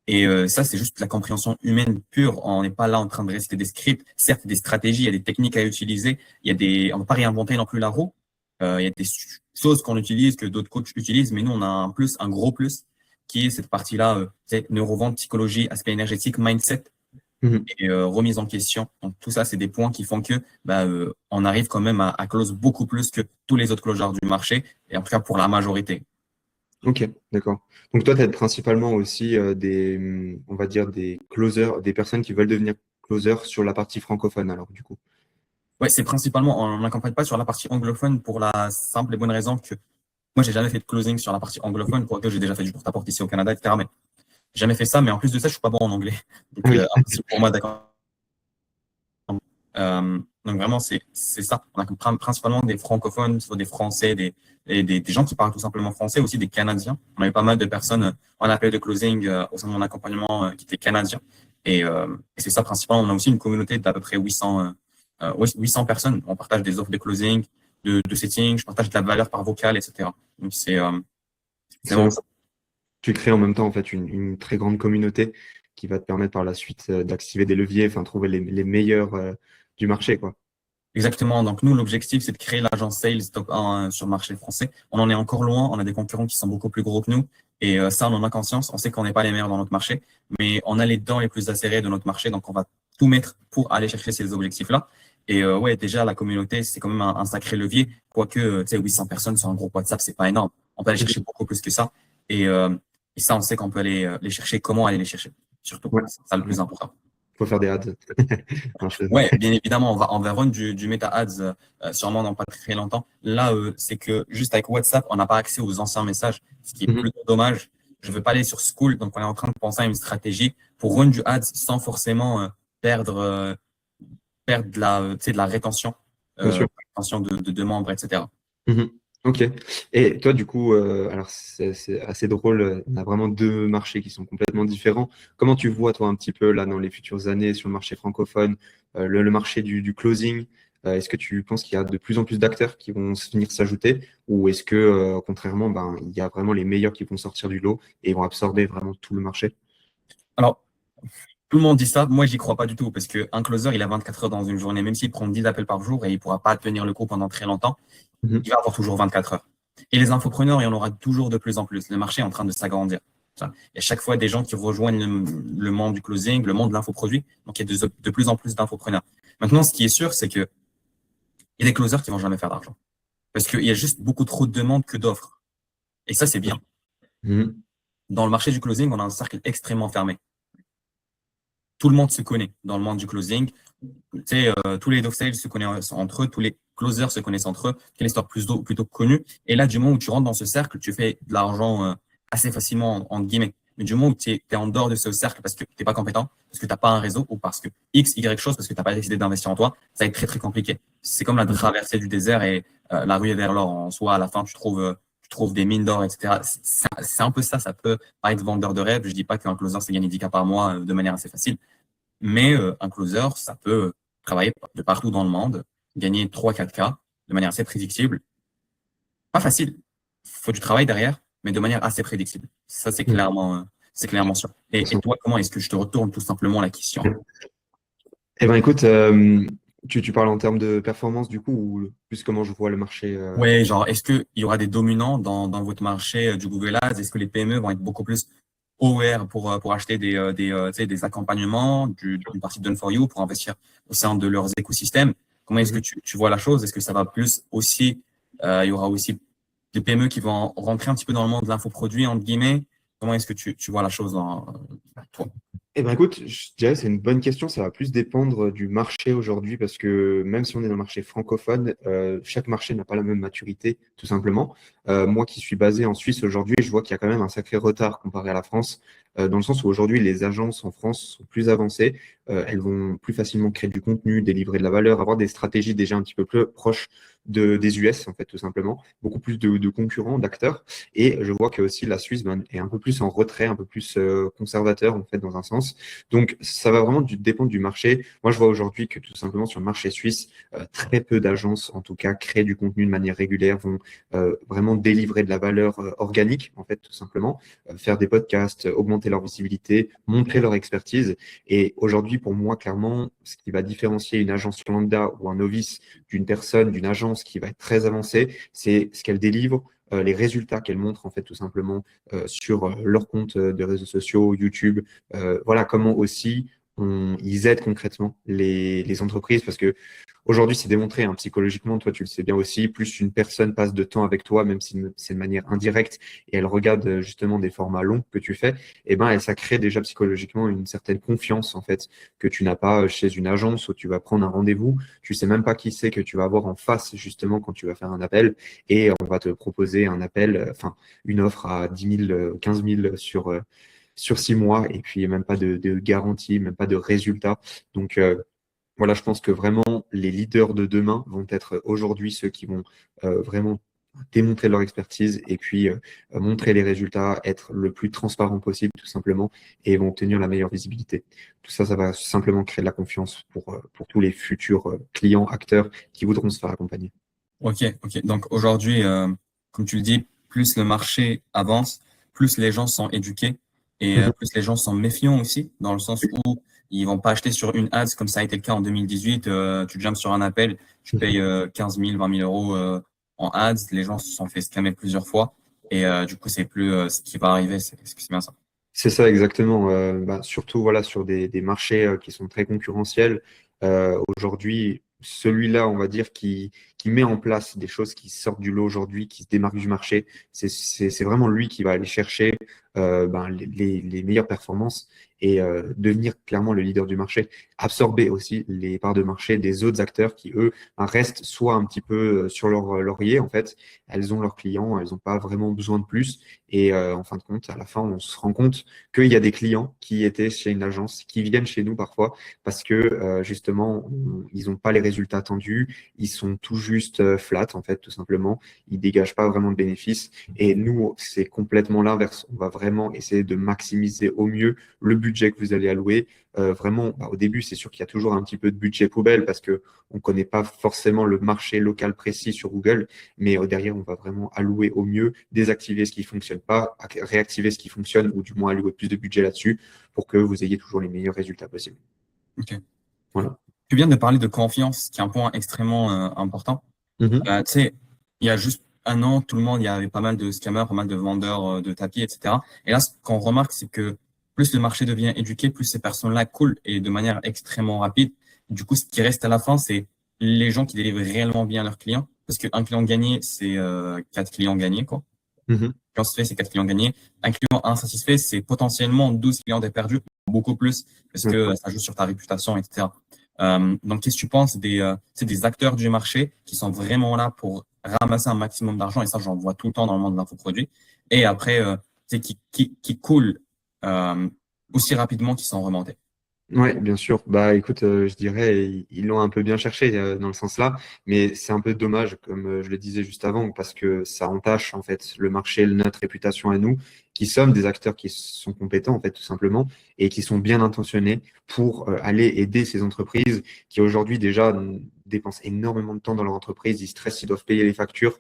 Et ça, c'est juste la compréhension humaine pure. On n'est pas là en train de réciter des scripts. Certes, il y a des stratégies, il y a des techniques à utiliser. On ne va pas réinventer non plus la roue. Il y a des choses qu'on utilise, que d'autres coachs utilisent, mais nous, on a un gros plus, qui est cette partie-là, neurovente, psychologie, aspect énergétique, mindset et remise en question. Donc tout ça, c'est des points qui font que on arrive quand même à close beaucoup plus que tous les autres closers du marché, et en tout cas pour la majorité. Ok, d'accord. Donc toi, tu as principalement aussi on va dire des closers, des personnes qui veulent devenir closers sur la partie francophone, alors du coup. Ouais, c'est principalement, on n'accompagne pas sur la partie anglophone pour la simple et bonne raison que moi, j'ai jamais fait de closing sur la partie anglophone, quoique j'ai déjà fait du porte-à-porte ici au Canada, etc. Mais j'ai jamais fait ça, mais en plus de ça, je suis pas bon en anglais. Donc, Oui. impossible pour moi d'accord. Donc vraiment, c'est ça. On a principalement des francophones, soit des Français, des gens qui parlent tout simplement français, aussi des Canadiens. On avait pas mal de personnes en appel de closing au sein de mon accompagnement qui étaient canadiens. Et c'est ça principalement. On a aussi une communauté d'à peu près 800 personnes. On partage des offres de closing, de setting, je partage de la valeur par vocal, etc. Donc c'est vraiment ça. Tu crées en même temps en fait une très grande communauté qui va te permettre par la suite d'activer des leviers, enfin trouver les meilleurs du marché, quoi. Exactement. Donc, nous, l'objectif, c'est de créer l'agence Sales top 1 sur le marché français. On en est encore loin. On a des concurrents qui sont beaucoup plus gros que nous. Et ça, on en a conscience. On sait qu'on n'est pas les meilleurs dans notre marché, mais on a les dents les plus acérées de notre marché. Donc, on va tout mettre pour aller chercher ces objectifs-là. Et ouais, déjà, la communauté, c'est quand même un sacré levier. Quoique, tu sais, 800 personnes sur un groupe WhatsApp, c'est pas énorme. On peut aller chercher beaucoup plus que ça. Et, et ça, on sait qu'on peut aller les chercher. Comment aller les chercher? Surtout. Ouais. C'est ça le plus important. Faut faire des ads. Ouais, bien évidemment, on va run du Meta Ads sûrement dans pas très longtemps. Là, c'est que juste avec WhatsApp, on n'a pas accès aux anciens messages, ce qui est plutôt dommage. Je ne veux pas aller sur School, donc on est en train de penser à une stratégie pour run du Ads sans forcément perdre de la rétention, Bien sûr. rétention de membres, etc. Ok. Et toi, du coup, alors c'est assez drôle, on a vraiment deux marchés qui sont complètement différents. Comment tu vois, toi, un petit peu là dans les futures années sur le marché francophone, le marché du closing? Est-ce que tu penses qu'il y a de plus en plus d'acteurs qui vont venir s'ajouter, ou est-ce que, contrairement, ben, il y a vraiment les meilleurs qui vont sortir du lot et vont absorber vraiment tout le marché? Alors, tout le monde dit ça, moi j'y crois pas du tout, parce qu'un closer, il a 24 heures dans une journée, même s'il prend 10 appels par jour et il pourra pas tenir le coup pendant très longtemps, il va avoir toujours 24 heures. Et les infopreneurs, il y en aura toujours de plus en plus. Le marché est en train de s'agrandir. Il y a chaque fois des gens qui rejoignent le monde du closing, le monde de l'infoproduit. Donc, il y a de plus en plus d'infopreneurs. Maintenant, ce qui est sûr, c'est que il y a des closers qui vont jamais faire d'argent. Parce qu'il y a juste beaucoup trop de demandes que d'offres. Et ça, c'est bien. Dans le marché du closing, on a un cercle extrêmement fermé. Tout le monde se connaît dans le monde du closing. Tu sais, tous les dog sales se connaissent entre eux, tous les closers se connaissent entre eux, quelle histoire plutôt connue. Et là, du moment où tu rentres dans ce cercle, tu fais de l'argent assez facilement, en guillemets. Mais du moment où tu es en dehors de ce cercle parce que tu n'es pas compétent, parce que tu n'as pas un réseau ou parce que X, Y chose, parce que tu n'as pas décidé d'investir en toi, ça va être très, très compliqué. C'est comme la traversée du désert et la rue est vers l'or. En soi, à la fin, tu trouves des mines d'or, etc. C'est un peu ça. Ça peut paraître vendeur de rêve. Je dis pas qu'un closer, c'est gagner 10K par mois de manière assez facile. Mais un closer, ça peut travailler de partout dans le monde, gagner 3-4K de manière assez prédictible. Pas facile. Faut du travail derrière, mais de manière assez prédictible. Ça, c'est clairement sûr. Et toi, comment est-ce que je te retourne tout simplement la question? Eh ben, écoute, tu parles en termes de performance du coup, ou plus comment je vois le marché Ouais, genre, est-ce qu'il y aura des dominants dans votre marché du Google Ads? Est-ce que les PME vont être beaucoup plus aware pour acheter tu sais, des accompagnements d'une partie de Done4You pour investir au sein de leurs écosystèmes? Comment est-ce que tu vois la chose? Est-ce que ça va plus aussi, il y aura aussi des PME qui vont rentrer un petit peu dans le monde de l'infoproduit, entre guillemets? Comment est-ce que tu vois la chose toi? Eh ben écoute, je dirais que c'est une bonne question. Ça va plus dépendre du marché aujourd'hui parce que même si on est dans le marché francophone, chaque marché n'a pas la même maturité, tout simplement. Moi qui suis basé en Suisse aujourd'hui, je vois qu'il y a quand même un sacré retard comparé à la France, dans le sens où aujourd'hui les agences en France sont plus avancées. Elles vont plus facilement créer du contenu, délivrer de la valeur, avoir des stratégies déjà un petit peu plus proches des US, en fait, tout simplement. Beaucoup plus de concurrents, d'acteurs. Et je vois que aussi la Suisse est un peu plus en retrait, un peu plus conservateur, en fait, dans un sens. Donc, ça va vraiment dépendre du marché. Moi, je vois aujourd'hui que tout simplement sur le marché suisse, très peu d'agences, en tout cas, créent du contenu de manière régulière, vont vraiment délivrer de la valeur organique, en fait, tout simplement, faire des podcasts, augmenter leur visibilité, montrer leur expertise. Et aujourd'hui, pour moi, clairement, ce qui va différencier une agence lambda ou un novice d'une personne, d'une agence qui va être très avancée, c'est ce qu'elle délivre, les résultats qu'elle montre en fait tout simplement sur leur compte de réseaux sociaux, YouTube. Voilà comment aussi ils aident concrètement les entreprises parce que aujourd'hui c'est démontré hein, psychologiquement, toi tu le sais bien aussi, plus une personne passe de temps avec toi, même si c'est de manière indirecte et elle regarde justement des formats longs que tu fais, et ben ça crée déjà psychologiquement une certaine confiance en fait que tu n'as pas chez une agence où tu vas prendre un rendez-vous, tu sais même pas qui c'est que tu vas avoir en face justement quand tu vas faire un appel et on va te proposer un appel, enfin une offre à 10 000, 15 000 sur 6 mois et puis même pas de garantie, même pas de résultat. Donc voilà, je pense que vraiment les leaders de demain vont être aujourd'hui ceux qui vont vraiment démontrer leur expertise et puis montrer les résultats, être le plus transparent possible tout simplement et vont obtenir la meilleure visibilité. Tout ça, ça va simplement créer de la confiance pour tous les futurs clients, acteurs qui voudront se faire accompagner. Ok, ok. Donc aujourd'hui, comme tu le dis, plus le marché avance, plus les gens sont éduqués et Mhm. plus les gens sont méfiants aussi, dans le sens où ils vont pas acheter sur une ads comme ça a été le cas en 2018. Tu jumps sur un appel, tu payes 15 000, 20 000 euros en ads. Les gens se sont fait scammer plusieurs fois et du coup, c'est plus ce qui va arriver. C'est bien ça. C'est ça exactement. Surtout voilà sur des marchés qui sont très concurrentiels. Aujourd'hui, celui-là, on va dire, qui met en place des choses qui sortent du lot aujourd'hui, qui se démarquent du marché, c'est vraiment lui qui va aller chercher les meilleures performances et devenir clairement le leader du marché. Absorber aussi les parts de marché des autres acteurs qui, eux, restent soit un petit peu sur leur laurier, en fait. Elles ont leurs clients, elles n'ont pas vraiment besoin de plus. Et en fin de compte, à la fin, on se rend compte qu'il y a des clients qui étaient chez une agence, qui viennent chez nous parfois parce que justement, ils n'ont pas les résultats attendus, ils sont tout juste flat en fait, tout simplement. Ils dégagent pas vraiment de bénéfices. Et nous, c'est complètement l'inverse. On va vraiment essayer de maximiser au mieux le budget que vous allez allouer. Vraiment, au début, c'est sûr qu'il y a toujours un petit peu de budget poubelle parce que on connaît pas forcément le marché local précis sur Google, mais derrière, on va vraiment allouer au mieux, désactiver ce qui fonctionne pas, réactiver ce qui fonctionne ou du moins allouer plus de budget là-dessus pour que vous ayez toujours les meilleurs résultats possibles. Ok. Voilà. Tu viens de parler de confiance, qui est un point extrêmement important. Mhm. Tu sais, il y a juste un an, tout le monde, il y avait pas mal de scammers, pas mal de vendeurs de tapis, etc. Et là, ce qu'on remarque, c'est que plus le marché devient éduqué, plus ces personnes-là coulent et de manière extrêmement rapide. Du coup, ce qui reste à la fin, c'est les gens qui délivrent réellement bien leurs clients. Parce qu'un client gagné, c'est 4 clients gagnés, quoi. Mhm. Un client satisfait, c'est 4 clients gagnés. Un client insatisfait, c'est potentiellement 12 clients perdus, beaucoup plus, parce Ouais. que ça joue sur ta réputation, etc. Donc, qu'est-ce que tu penses des acteurs du marché qui sont vraiment là pour ramasser un maximum d'argent, et ça, j'en vois tout le temps dans le monde de l'infoproduit, et après, qui coulent euh, aussi rapidement qu'ils sont remontés. Ouais, bien sûr. Bah, écoute, je dirais, ils l'ont un peu bien cherché dans le sens là, mais c'est un peu dommage, comme je le disais juste avant, parce que ça entache en fait le marché, notre réputation à nous, qui sommes des acteurs qui sont compétents en fait tout simplement et qui sont bien intentionnés pour aller aider ces entreprises qui aujourd'hui déjà dépensent énormément de temps dans leur entreprise, ils stressent, ils doivent payer les factures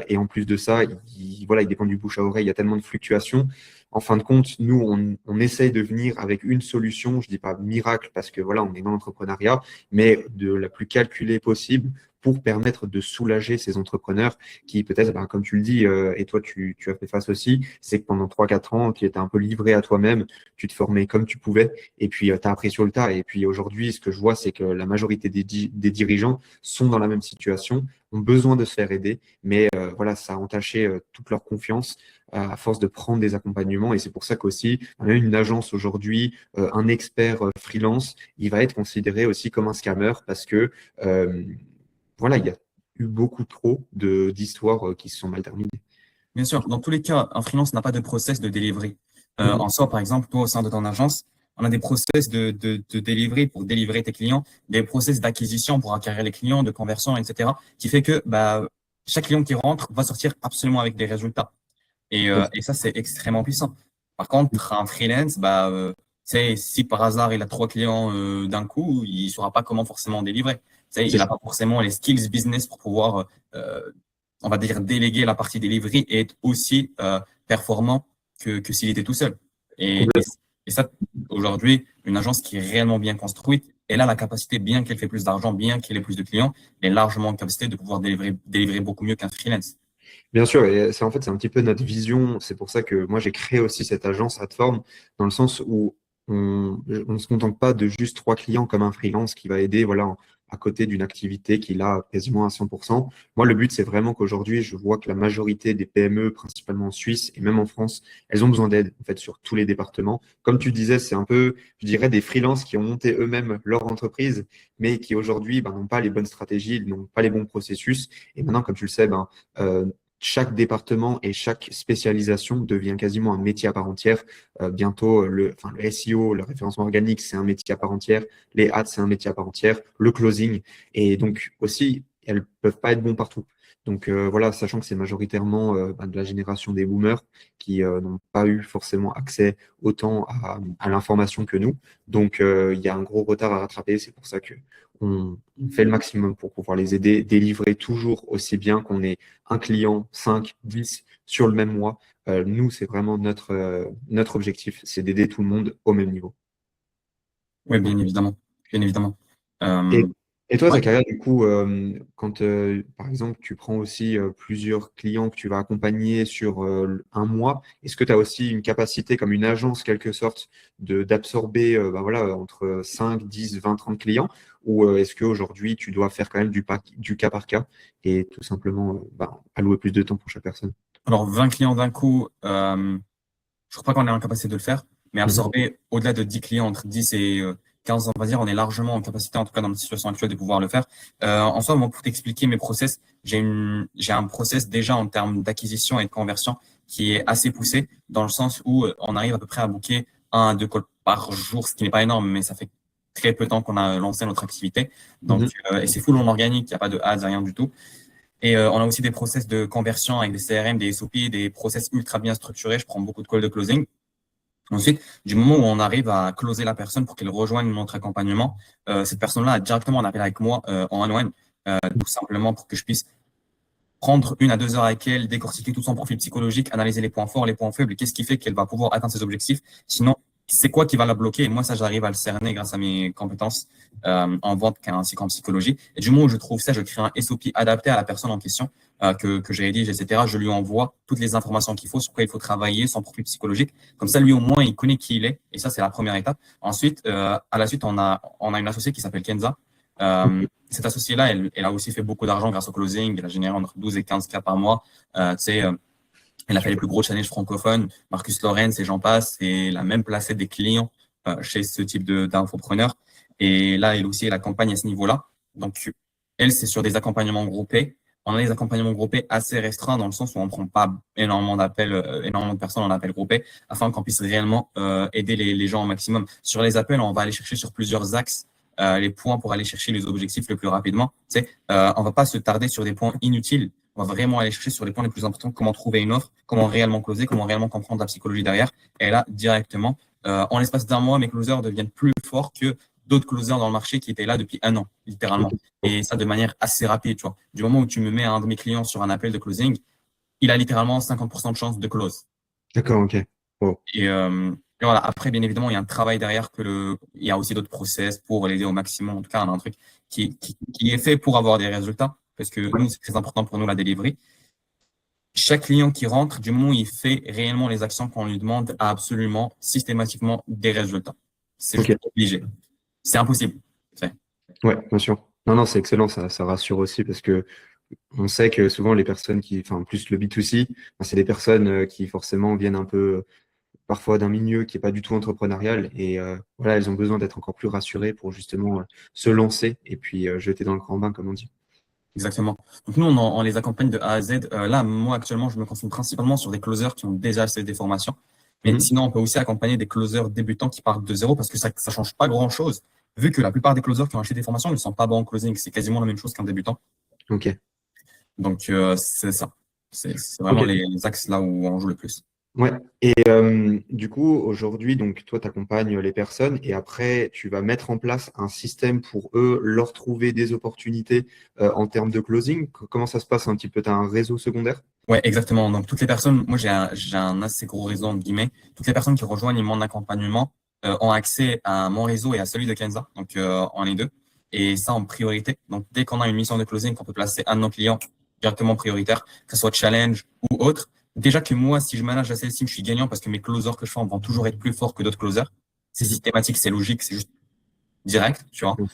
et en plus de ça, voilà, ils dépendent du bouche à oreille. Il y a tellement de fluctuations en fin de compte, nous, on essaye de venir avec une solution, je dis pas miracle parce que voilà, on est dans l'entrepreneuriat, mais de la plus calculée possible pour permettre de soulager ces entrepreneurs qui peut-être, ben, comme tu le dis, et toi tu as fait face aussi, c'est que pendant 3 4 ans, tu étais un peu livré à toi-même, tu te formais comme tu pouvais, et puis tu as appris sur le tas. Et puis aujourd'hui, ce que je vois, c'est que la majorité des dirigeants sont dans la même situation, ont besoin de se faire aider, mais voilà, ça a entaché toute leur confiance à force de prendre des accompagnements. Et c'est pour ça qu'aussi, même une agence aujourd'hui, un expert freelance, il va être considéré aussi comme un scammer parce que euh, voilà, il y a eu beaucoup trop d'histoires qui se sont mal terminées. Bien sûr, dans tous les cas, un freelance n'a pas de process de delivery. Mhm. En soi, par exemple, toi, au sein de ton agence, on a des process de delivery pour délivrer tes clients, des process d'acquisition pour acquérir les clients, de conversion, etc., qui fait que bah, chaque client qui rentre va sortir absolument avec des résultats. Et ça, c'est extrêmement puissant. Par contre, un freelance, bah, si par hasard il a 3 clients d'un coup, il ne saura pas comment forcément délivrer. Il C'est n'a ça. pas forcément les skills business pour pouvoir, on va dire, déléguer la partie delivery et être aussi performant que s'il était tout seul. Et, et, Complètement. et ça, aujourd'hui, une agence qui est réellement bien construite, elle a la capacité, bien qu'elle fait plus d'argent, bien qu'elle ait plus de clients, elle est largement en capacité de pouvoir délivrer beaucoup mieux qu'un freelance. Bien sûr, et c'est en fait c'est un petit peu notre vision. C'est pour ça que moi j'ai créé aussi cette agence Adform, dans le sens où on ne se contente pas de juste 3 clients comme un freelance qui va aider, voilà, à côté d'une activité qu'il a quasiment à 100%. Moi, le but, c'est vraiment qu'aujourd'hui, je vois que la majorité des PME, principalement en Suisse et même en France, elles ont besoin d'aide, en fait, sur tous les départements. Comme tu disais, c'est un peu, je dirais, des freelances qui ont monté eux-mêmes leur entreprise, mais qui aujourd'hui, ben, n'ont pas les bonnes stratégies, n'ont pas les bons processus. Et maintenant, comme tu le sais, ben, chaque département et chaque spécialisation devient quasiment un métier à part entière. Bientôt, enfin, le SEO, le référencement organique, c'est un métier à part entière. Les ads, c'est un métier à part entière. Le closing. Et donc aussi, elles peuvent pas être bons partout. Donc voilà, sachant que c'est majoritairement ben, de la génération des boomers qui n'ont pas eu forcément accès autant à l'information que nous. Donc il y a un gros retard à rattraper. C'est pour ça que on fait le maximum pour pouvoir les aider, délivrer toujours aussi bien qu'on ait un client, 5, 10 sur le même mois. Nous, c'est vraiment notre objectif, c'est d'aider tout le monde au même niveau. Oui, bien évidemment. Bien évidemment. Et, Euh, et toi, ouais. Zakaria, du coup, quand par exemple tu prends aussi plusieurs clients que tu vas accompagner sur un mois, est-ce que tu as aussi une capacité, comme une agence quelque sorte, d'absorber ben voilà, entre 5, 10, 20, 30 clients? Ou est-ce qu'aujourd'hui tu dois faire quand même du cas par cas et tout simplement ben, allouer plus de temps pour chaque personne? Alors, 20 clients d'un coup, je crois pas qu'on est en capacité de le faire, mais Mhm. absorber au-delà de 10 clients, entre 10 et 15, on va dire, on est largement en capacité, en tout cas dans notre situation actuelle, de pouvoir le faire. En soi, moi, pour t'expliquer mes process, j'ai un process déjà en termes d'acquisition et de conversion qui est assez poussé, dans le sens où on arrive à peu près à booker 1 à 2 calls par jour, ce qui n'est pas énorme, mais ça fait très peu de temps qu'on a lancé notre activité. Donc, Mhm. et c'est full en organique, il n'y a pas de ads, rien du tout. Et on a aussi des process de conversion avec des CRM, des SOP, des process ultra bien structurés. Je prends beaucoup de calls de closing. Ensuite, du moment où on arrive à closer la personne pour qu'elle rejoigne notre accompagnement, cette personne-là a directement un appel avec moi en one-on-one, tout simplement pour que je puisse prendre 1 à 2 heures avec elle, décortiquer tout son profil psychologique, analyser les points forts, les points faibles, qu'est-ce qui fait qu'elle va pouvoir atteindre ses objectifs. Sinon, c'est quoi qui va la bloquer? Et moi, ça, j'arrive à le cerner grâce à mes compétences en vente ainsi qu'en psychologie. Et du moment où je trouve ça, je crée un SOP adapté à la personne en question que j'ai rédige, etc. Je lui envoie toutes les informations qu'il faut, sur quoi il faut travailler, son profil psychologique. Comme ça, lui, au moins, il connaît qui il est. Et ça, c'est la première étape. Ensuite, à la suite, on a une associée qui s'appelle Kenza. Cette associée-là, elle a aussi fait beaucoup d'argent grâce au closing. Elle a généré entre 12 et 15 cas par mois. Elle a fait les plus gros challenges francophones, Marcus Lorenz et j'en passe. Et elle a même placé des clients chez ce type d'infopreneurs. Et là, elle aussi, elle accompagne à ce niveau-là. Donc, elle, c'est sur des accompagnements groupés. On a des accompagnements groupés assez restreints dans le sens où on ne prend pas énormément d'appels, énormément de personnes en appel groupé afin qu'on puisse réellement aider les gens au maximum. Sur les appels, on va aller chercher sur plusieurs axes les points pour aller chercher les objectifs le plus rapidement. On va pas se tarder sur des points inutiles. On va vraiment aller chercher sur les points les plus importants, comment trouver une offre, comment réellement closer, comment réellement comprendre la psychologie derrière. Et là, directement, en l'espace d'1 mois, mes closers deviennent plus forts que d'autres closers dans le marché qui étaient là depuis 1 an, littéralement. Ok. Et ça de manière assez rapide, tu vois. Du moment où tu me mets un de mes clients sur un appel de closing, il a littéralement 50% de chance de close. D'accord, ok. Wow. Et voilà. Après, bien évidemment, il y a un travail derrière il y a aussi d'autres process pour l'aider au maximum. En tout cas, on a un truc qui est fait pour avoir des résultats, parce que Ouais. nous, c'est très important pour nous, la delivery. Chaque client qui rentre, du moment où il fait réellement les actions qu'on lui demande, a absolument, systématiquement des résultats. C'est Ok. juste obligé. C'est impossible. C'est- Ouais, bien sûr. Non, non, c'est excellent, ça rassure aussi parce que on sait que souvent les personnes enfin, plus le B2C, c'est des personnes qui forcément viennent un peu parfois d'un milieu qui est pas du tout entrepreneurial et voilà, elles ont besoin d'être encore plus rassurées pour justement se lancer et puis jeter dans le grand bain, comme on dit. Exactement. Donc nous, on les accompagne de A à Z. Là, moi, actuellement, je me concentre principalement sur des closers qui ont déjà assez des formations. Mais Mhm. sinon, on peut aussi accompagner des closers débutants qui partent de zéro parce que ça change pas grand-chose. Vu que la plupart des closers qui ont acheté des formations ne sont pas bons en closing, c'est quasiment la même chose qu'un débutant. Ok. Donc, c'est ça. C'est vraiment Ok. les axes là où on joue le plus. Ouais. Et du coup, aujourd'hui, donc toi, tu accompagnes les personnes et après, tu vas mettre en place un système pour eux, leur trouver des opportunités en termes de closing. Comment ça se passe un petit peu? Tu as un réseau secondaire? Ouais, exactement. Donc, toutes les personnes, moi, j'ai un assez gros réseau, entre guillemets. Toutes les personnes qui rejoignent mon accompagnement ont accès à mon réseau et à celui de Kenza. Donc, on est deux. Et ça en priorité. Donc, dès qu'on a une mission de closing, qu'on peut placer un de nos clients directement prioritaire, que ce soit challenge ou autre. Déjà que moi, si je manage la sales team, je suis gagnant parce que mes closers que je fais vont toujours être plus forts que d'autres closers. C'est Mhm. systématique, c'est logique, c'est juste direct, tu vois. Ok.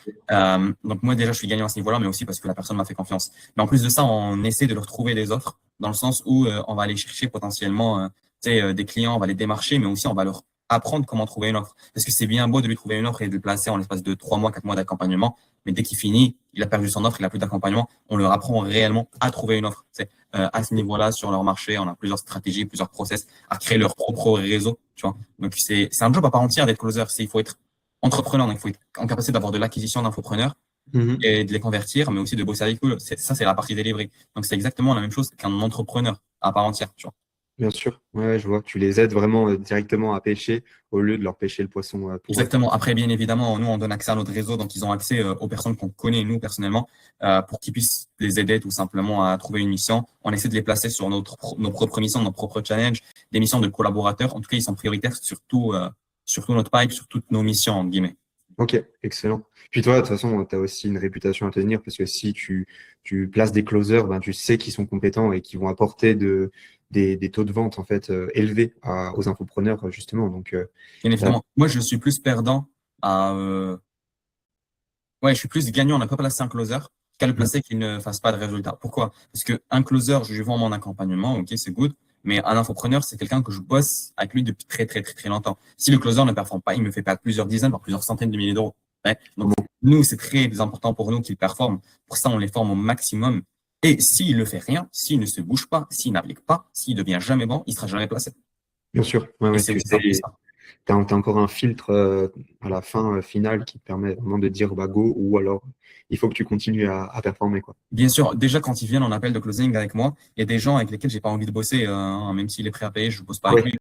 Donc moi déjà je suis gagnant à ce niveau-là, mais aussi parce que la personne m'a fait confiance. Mais en plus de ça, on essaie de leur trouver des offres dans le sens où on va aller chercher potentiellement des clients, on va les démarcher, mais aussi on va leur apprendre comment trouver une offre. Parce que c'est bien beau de lui trouver une offre et de le placer en l'espace de 3 mois, 4 mois d'accompagnement, mais dès qu'il finit, il a perdu son offre, il a plus d'accompagnement, on leur apprend réellement à trouver une offre. À ce niveau-là, sur leur marché, on a plusieurs stratégies, plusieurs process, à créer leur propre réseau, tu vois. Donc c'est un job à part entière d'être closer. Il faut être entrepreneur, donc il faut être en capacité d'avoir de l'acquisition d'infopreneurs Mhm. et de les convertir, mais aussi de bosser avec eux. Ça, c'est la partie délivrée. Donc, c'est exactement la même chose qu'un entrepreneur à part entière, tu vois. Bien sûr. Ouais, je vois. Tu les aides vraiment directement à pêcher au lieu de leur pêcher le poisson pour eux. Exactement. Après, bien évidemment, nous, on donne accès à notre réseau, donc ils ont accès aux personnes qu'on connaît, nous, personnellement, pour qu'ils puissent les aider tout simplement à trouver une mission. On essaie de les placer sur nos propres missions, nos propres challenges, des missions de collaborateurs. En tout cas, ils sont prioritaires sur tout notre pipe, sur toutes nos missions, entre guillemets. Ok, excellent. Puis toi, de toute façon, tu as aussi une réputation à tenir parce que si tu places des closers, ben, tu sais qu'ils sont compétents et qu'ils vont apporter des taux de vente en fait élevés aux infopreneurs justement. Donc, Bien euh, évidemment. Moi, je suis plus perdant à, ouais, je suis plus gagnant à ne pas placer un closer qu'à le placer qui ne fasse pas de résultat. Pourquoi? Parce que un closer, je lui vends mon accompagnement, ok, c'est good, mais un infopreneur, c'est quelqu'un que je bosse avec lui depuis très, très, très, très longtemps. Si le closer ne performe pas, il me fait perdre plusieurs dizaines, voire plusieurs centaines de milliers d'euros. Ouais. Donc, nous, c'est très important pour nous qu'il performe. Pour ça, on les forme au maximum. Et s'il ne fait rien, s'il ne se bouge pas, s'il n'applique pas, s'il devient jamais bon, il sera jamais placé. bien sûr, ouais, Et ouais, c'est tu aussi simple que sais, ça. tu as, encore un filtre à la fin finale qui te permet vraiment de dire bah, go ou alors il faut que tu continues à performer, quoi. Bien sûr, déjà quand ils viennent en appel de closing avec moi, il y a des gens avec lesquels j'ai pas envie de bosser, même s'il est prêt à payer, je ne bosse pas avec Ouais.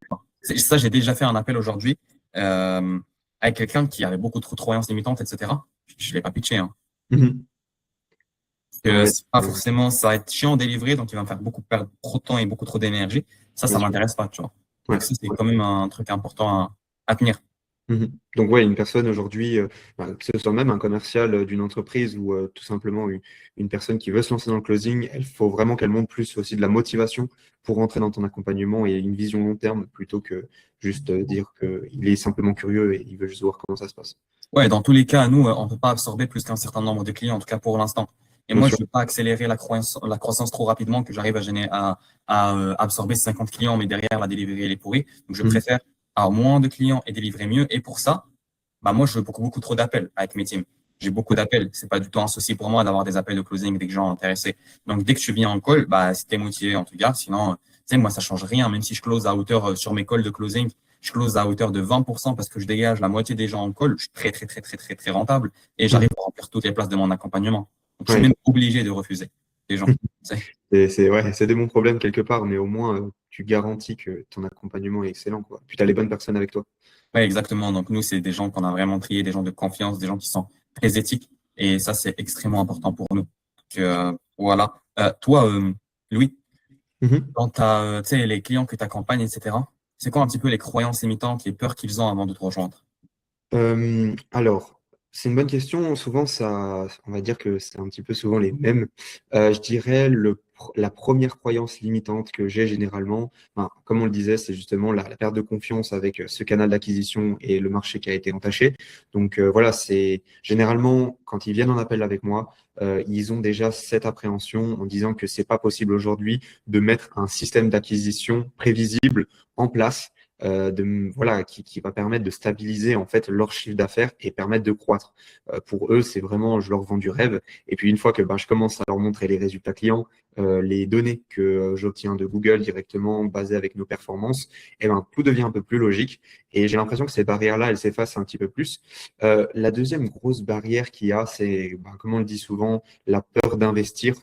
lui. Ça, j'ai déjà fait un appel aujourd'hui euh, avec quelqu'un qui avait beaucoup trop de croyances limitantes, etc. Je l'ai pas pitché. Hein. Mhm. Ouais, C'est pas forcément, ça va être chiant à délivrer, donc il va me faire beaucoup perdre trop de temps et beaucoup trop d'énergie. bien Ça sûr. m'intéresse pas, tu vois. Ouais. Donc ça, c'est quand même un truc important à tenir. Mhm. Donc, ouais, une personne aujourd'hui, que ce soit même un commercial d'une entreprise ou tout simplement une personne qui veut se lancer dans le closing, il faut vraiment qu'elle montre plus aussi de la motivation pour rentrer dans ton accompagnement et une vision long terme plutôt que juste dire qu'il est simplement curieux et il veut juste voir comment ça se passe. Ouais, dans tous les cas, nous, on peut pas absorber plus qu'un certain nombre de clients, en tout cas pour l'instant. Et Bien moi, je sûr. veux pas accélérer la croissance trop rapidement que j'arrive à absorber 50 clients, mais derrière, la délivrer, elle est pourrie. Donc, je Mhm. préfère avoir moins de clients et délivrer mieux. Et pour ça, bah, moi, je veux beaucoup trop d'appels avec mes teams. J'ai beaucoup d'appels. C'est pas du tout un souci pour moi d'avoir des appels de closing des gens intéressés. Donc, dès que tu viens en call, bah, si t'es motivé, en tout cas. Sinon, tu sais, moi, ça change rien. Même si je close à hauteur sur mes calls de closing, je close à hauteur de 20% parce que je dégage la moitié des gens en call. Je suis très, très, très, très, très, très rentable et Mhm. j'arrive à remplir toutes les places de mon accompagnement. Donc, je suis Ouais. même obligé de refuser des gens. Tu sais. Ouais, c'est des bons problèmes quelque part, mais au moins tu garantis que ton accompagnement est excellent, quoi. Puis tu as les bonnes personnes avec toi. Ouais, exactement. Donc, nous, c'est des gens qu'on a vraiment triés, des gens de confiance, des gens qui sont très éthiques. Et ça, c'est extrêmement important pour nous. Donc, voilà. Toi, Louis, Mhm. quand tu as, tu sais, les clients que tu accompagnes, etc., c'est quoi un petit peu les croyances limitantes, les peurs qu'ils ont avant de te rejoindre? Alors, c'est une bonne question. Souvent, ça, on va dire que c'est un petit peu souvent les mêmes. Je dirais la première croyance limitante que j'ai généralement, ben, comme on le disait, c'est justement la perte de confiance avec ce canal d'acquisition et le marché qui a été entaché. Donc voilà, c'est généralement quand ils viennent en appel avec moi, ils ont déjà cette appréhension en disant que c'est pas possible aujourd'hui de mettre un système d'acquisition prévisible en place voilà, qui va permettre de stabiliser en fait leur chiffre d'affaires et permettre de croître. Pour eux, c'est vraiment, je leur vends du rêve. Et puis une fois que ben, je commence à leur montrer les résultats clients, les données que j'obtiens de Google directement basées avec nos performances, et ben, tout devient un peu plus logique. Et j'ai l'impression que ces barrières-là, elles s'effacent un petit peu plus. La deuxième grosse barrière qu'il y a, c'est, ben, comme on le dit souvent, la peur d'investir.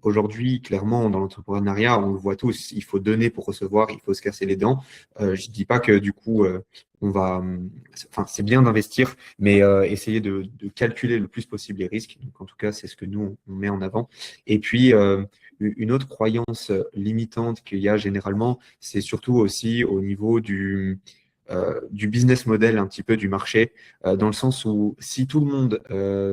Aujourd'hui, clairement, dans l'entrepreneuriat, on le voit tous, il faut donner pour recevoir, il faut se casser les dents. Je dis pas que du coup, on va, enfin, c'est bien d'investir, mais essayer de calculer le plus possible les risques. Donc, en tout cas, c'est ce que nous, on met en avant. Et puis, une autre croyance limitante qu'il y a généralement, c'est surtout aussi au niveau du business model un petit peu du marché, dans le sens où si tout le monde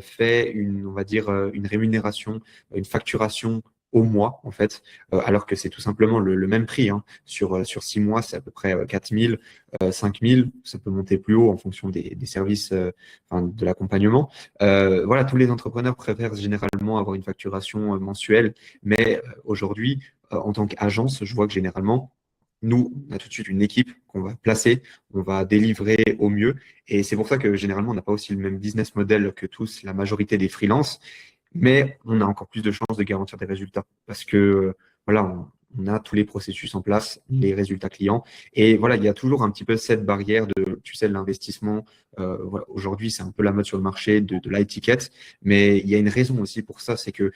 fait on va dire, une rémunération, une facturation au mois, en fait, alors que c'est tout simplement le même prix. Hein. Sur 6 mois, c'est à peu près 4 000, 5 000, ça peut monter plus haut en fonction des services, enfin, de l'accompagnement. Voilà, tous les entrepreneurs préfèrent généralement avoir une facturation mensuelle, mais aujourd'hui, en tant qu'agence, je vois que généralement, nous, on a tout de suite une équipe qu'on va placer, on va délivrer au mieux. Et c'est pour ça que généralement, on n'a pas aussi le même business model que tous, la majorité des freelances, mais on a encore plus de chances de garantir des résultats parce que voilà, on a tous les processus en place, les résultats clients. Et voilà, il y a toujours un petit peu cette barrière de, tu sais, de l'investissement. Voilà, aujourd'hui, c'est un peu la mode sur le marché de l'high ticket, mais il y a une raison aussi pour ça, c'est que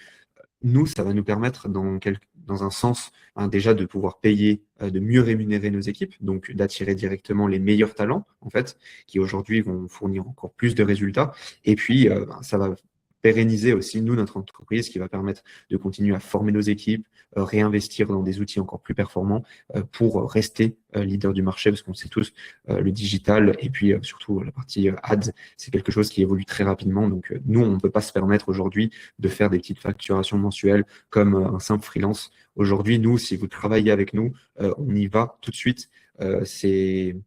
nous, ça va nous permettre dans un sens, hein, déjà de pouvoir payer, de mieux rémunérer nos équipes, donc d'attirer directement les meilleurs talents, en fait, qui aujourd'hui vont fournir encore plus de résultats. Et puis, ben, ça va pérenniser aussi, nous, notre entreprise, qui va permettre de continuer à former nos équipes, réinvestir dans des outils encore plus performants pour rester leader du marché, parce qu'on sait tous, le digital et puis surtout la partie ads, c'est quelque chose qui évolue très rapidement. Donc, nous, on ne peut pas se permettre aujourd'hui de faire des petites facturations mensuelles comme un simple freelance. Aujourd'hui, nous, si vous travaillez avec nous, on y va tout de suite. C'est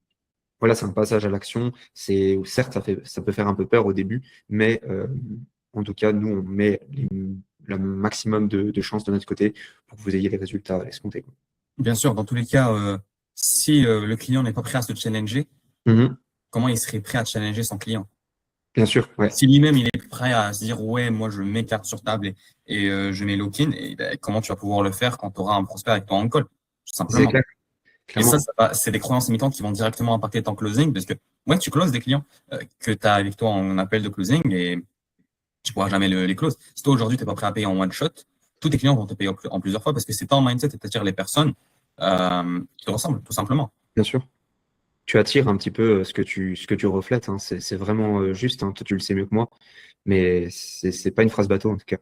voilà, c'est un passage à l'action. C'est certes, ça peut faire un peu peur au début, mais en tout cas, nous, on met le maximum de chances de notre côté pour que vous ayez les résultats escomptés. Bien sûr, dans tous les cas, si le client n'est pas prêt à se challenger, Mhm. comment il serait prêt à challenger son client? Bien sûr, ouais. Si lui-même il est prêt à se dire ouais, moi je mets carte sur table et je mets lock-in, et ben, comment tu vas pouvoir le faire quand tu auras un prospect avec toi en call, tout C'est simplement. clair, Et clairement. c'est des croyances limitantes qui vont directement impacter ton closing parce que ouais, tu closes des clients que tu as avec toi en appel de closing et tu pourras jamais les close. Si toi aujourd'hui tu n'es pas prêt à payer en one shot, tous tes clients vont te payer en plusieurs fois parce que c'est ton mindset et t'attires les personnes qui te ressemblent, tout simplement. Bien sûr. Tu attires un petit peu ce que tu reflètes. Hein. C'est vraiment juste. Hein. Toi, tu le sais mieux que moi. Mais c'est pas une phrase bateau, en tout cas.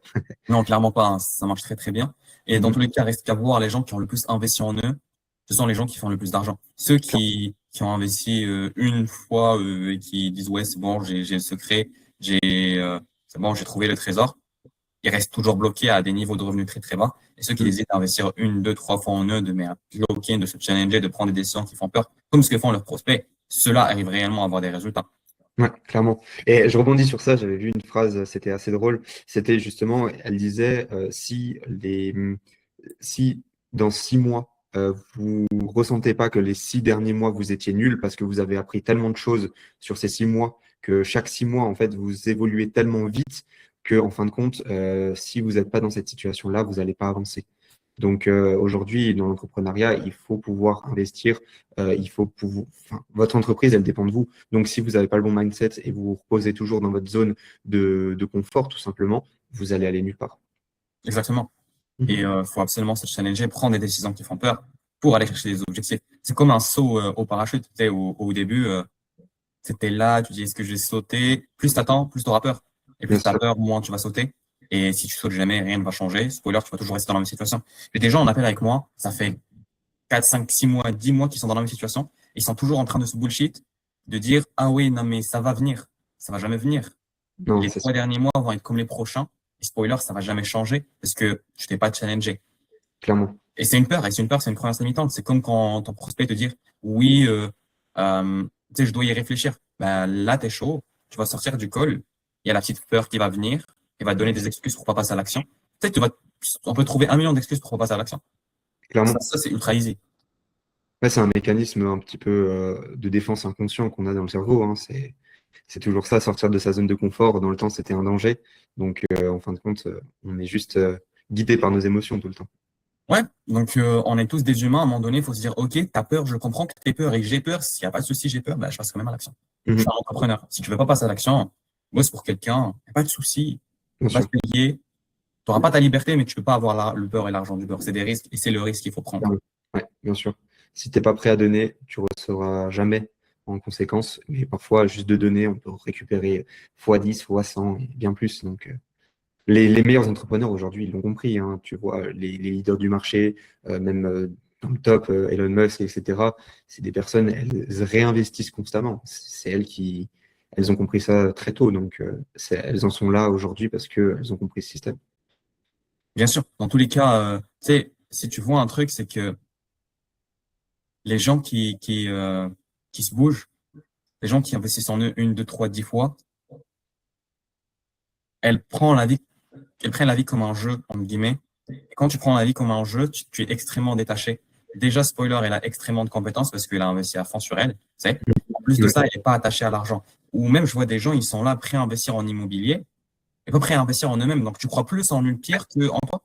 Non, clairement pas, hein. Ça marche très très bien. Et dans Mhm. tous les cas, reste qu'à voir les gens qui ont le plus investi en eux, ce sont les gens qui font le plus d'argent. Ceux qui ont investi une fois et qui disent ouais, c'est bon, j'ai le secret, j'ai c'est bon, j'ai trouvé le trésor, ils restent toujours bloqués à des niveaux de revenus très très bas. Et ceux qui Mhm. hésitent à investir une, deux, trois fois en eux, de mettre bloquer, de se challenger, de prendre des décisions qui font peur, comme ce que font leurs prospects, ceux-là arrivent réellement à avoir des résultats. Ouais, clairement. Et je rebondis sur ça, j'avais vu une phrase, c'était assez drôle. C'était justement, elle disait, si dans 6 mois, vous ressentez pas que les 6 derniers mois, vous étiez nul parce que vous avez appris tellement de choses sur ces 6 mois, que chaque 6 mois, en fait, vous évoluez tellement vite que, en fin de compte, si vous n'êtes pas dans cette situation-là, vous n'allez pas avancer. Donc aujourd'hui, dans l'entrepreneuriat, il faut pouvoir investir, il faut pouvoir, enfin, votre entreprise, elle dépend de vous. Donc si vous n'avez pas le bon mindset et vous vous reposez toujours dans votre zone de confort, tout simplement, vous allez aller nulle part. Exactement. Et Mhm. faut absolument se challenger, prendre des décisions qui font peur pour aller chercher des objectifs. C'est comme un saut au parachute. Tu sais, au début, c'était là, tu dis est-ce que je vais sauter? Plus t'attends, plus tu auras peur. Et Bien plus tu as sûr. peur, moins tu vas sauter. Et si tu sautes jamais, rien ne va changer. Spoiler, tu vas toujours rester dans la même situation. J'ai des gens en appel avec moi, ça fait 4, 5, 6 mois, 10 mois qui sont dans la même situation. Ils sont toujours en train de se bullshit, de dire, ah oui, non, mais ça va venir. Ça va jamais venir. Non, Les c'est 3 sûr, derniers mois vont être comme les prochains. Et spoiler, ça va jamais changer parce que tu t'es pas challengé. clairement. Et c'est une peur, et c'est une peur, c'est une croyance limitante. C'est comme quand ton prospect te dit, oui, tu sais, je dois y réfléchir. Ben, là, t'es chaud, tu vas sortir du call, il y a la petite peur qui va venir, qui va te donner des excuses pour pas passer à l'action. Tu sais, on peut trouver 1 million d'excuses pour pas passer à l'action. Clairement. Ça c'est ultra easy. Ouais, c'est un mécanisme un petit peu de défense inconscient qu'on a dans le cerveau, hein. C'est toujours ça, sortir de sa zone de confort. Dans le temps, c'était un danger. Donc, en fin de compte, on est juste guidé par nos émotions tout le temps. Ouais, donc on est tous des humains, à un moment donné, il faut se dire, ok, t'as peur, je comprends que t'aies peur et que j'ai peur, s'il n'y a pas de souci, j'ai peur, ben, je passe quand même à l'action. Je suis Mhm, un entrepreneur. Si tu veux pas passer à l'action, bosse pour quelqu'un, y a pas de souci, bien va sûr. se payer. Tu n'auras pas ta liberté, mais tu peux pas avoir le beurre et l'argent du beurre. C'est des risques et c'est le risque qu'il faut prendre. Clairement. Ouais, bien sûr. Si t'es pas prêt à donner, tu recevras jamais en conséquence. Mais parfois, juste de donner, on peut récupérer x10, x100, et bien plus. Donc, les meilleurs entrepreneurs aujourd'hui, ils l'ont compris, hein. Tu vois, les leaders du marché, même dans le top, Elon Musk, etc., c'est des personnes, elles réinvestissent constamment. C'est elles ont compris ça très tôt. Donc, elles en sont là aujourd'hui parce qu'elles ont compris ce système. Bien sûr, dans tous les cas, tu sais, si tu vois un truc, c'est que les gens qui se bougent, les gens qui investissent en eux 1, 2, 3, 10 fois, elles prennent la vie, elles prennent la vie comme un jeu, entre guillemets. Et quand tu prends la vie comme un jeu, tu es extrêmement détaché. Déjà, spoiler, elle a extrêmement de compétences parce qu'elle a investi à fond sur elle. Tu sais. En plus de Ouais. ça, elle n'est pas attachée à l'argent. Ou même, je vois des gens, ils sont là, prêts à investir en immobilier et pas prêts à investir en eux-mêmes. Donc, tu crois plus en une pierre que en toi.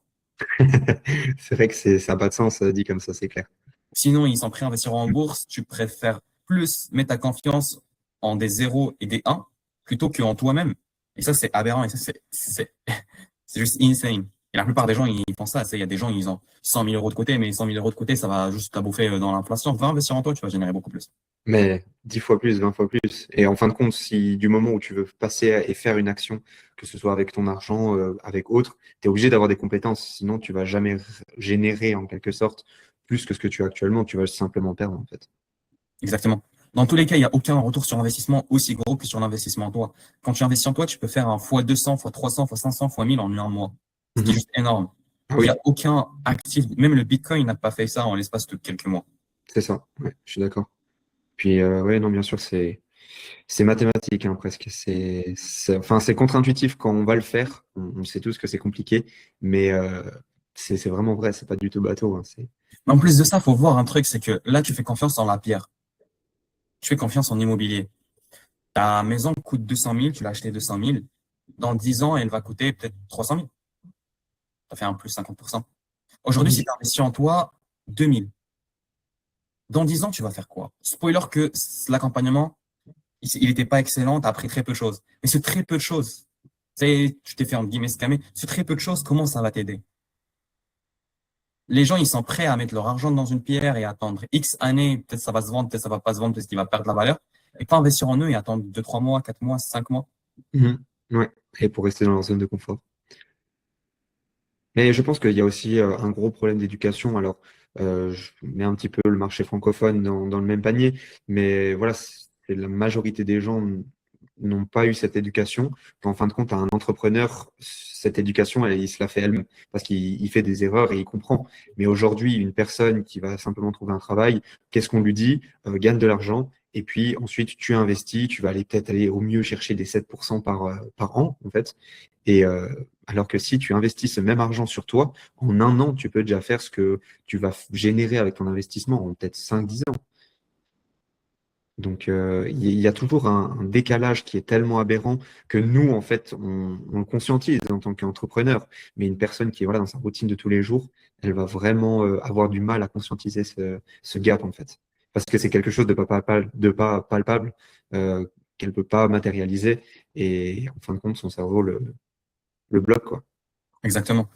C'est vrai que ça n'a pas de sens dit comme ça, c'est clair. Sinon, ils sont prêts à investir en bourse. Tu préfères plus mettre ta confiance en des zéros et des 1 plutôt qu'en toi-même. Et ça, c'est aberrant. Et ça, c'est juste insane. Et la plupart des gens, ils font ça. Il y a des gens, ils ont 100 000 euros de côté, mais 100 000 euros de côté, ça va juste t'abouffer dans l'inflation. Va investir en toi, tu vas générer beaucoup plus. Mais 10 fois plus, 20 fois plus. Et en fin de compte, si du moment où tu veux passer et faire une action, que ce soit avec ton argent, avec autre, tu es obligé d'avoir des compétences. Sinon, tu vas jamais générer en quelque sorte plus que ce que tu as actuellement. Tu vas simplement perdre en fait. Exactement. Dans tous les cas, il n'y a aucun retour sur investissement aussi gros que sur l'investissement en toi. Quand tu investis en toi, tu peux faire un fois 200, fois 300, fois 500, fois 1000 en un mois. Ce qui est Mhm. juste énorme. Ah Il n'y oui, a aucun actif, même le Bitcoin n'a pas fait ça en l'espace de quelques mois. c'est ça. Ouais, je suis d'accord. Puis ouais, non, bien sûr, c'est mathématique hein, presque. Enfin, c'est contre-intuitif quand on va le faire. On sait tous que c'est compliqué, mais c'est vraiment vrai. C'est pas du tout bateau, hein. Mais en plus de ça, faut voir un truc, c'est que là, tu fais confiance en la pierre. Tu fais confiance en immobilier. Ta maison coûte 200 000, tu l'as acheté 200 000. Dans 10 ans, elle va coûter peut-être 300 000. Ça fait un plus 50%. Aujourd'hui, si tu investis en toi, 2000. Dans 10 ans, tu vas faire quoi? Spoiler que l'accompagnement, il n'était pas excellent, tu as appris très peu de choses. Mais ce très peu de choses, tu t'es fait entre guillemets scammer, ce très peu de choses, comment ça va t'aider? Les gens, ils sont prêts à mettre leur argent dans une pierre et attendre X années, peut-être ça va se vendre, peut-être ça va pas se vendre parce qu'il va perdre la valeur, et pas investir en eux et attendre 2, 3 mois, 4 mois, 5 mois. Mhm. Ouais, et pour rester dans leur zone de confort. Mais je pense qu'il y a aussi un gros problème d'éducation. Alors, je mets un petit peu le marché francophone dans le même panier, mais voilà, la majorité des gens n'ont pas eu cette éducation. En fin de compte, un entrepreneur, cette éducation, il se la fait elle-même parce qu'il fait des erreurs et il comprend. Mais aujourd'hui, une personne qui va simplement trouver un travail, qu'est-ce qu'on lui dit? Gagne de l'argent. Et puis ensuite, tu investis, tu vas aller peut-être aller au mieux chercher des 7% par an, en fait. Et alors que si tu investis ce même argent sur toi, en un an, tu peux déjà faire ce que tu vas générer avec ton investissement en peut-être 5, 10 ans. Donc, il y a toujours un décalage qui est tellement aberrant que nous, en fait, on le conscientise en tant qu'entrepreneur. Mais une personne qui est voilà, dans sa routine de tous les jours, elle va vraiment avoir du mal à conscientiser ce gap, en fait. Parce que c'est quelque chose de pas palpable qu'elle ne peut pas matérialiser. Et en fin de compte, son cerveau le bloque, quoi. Exactement.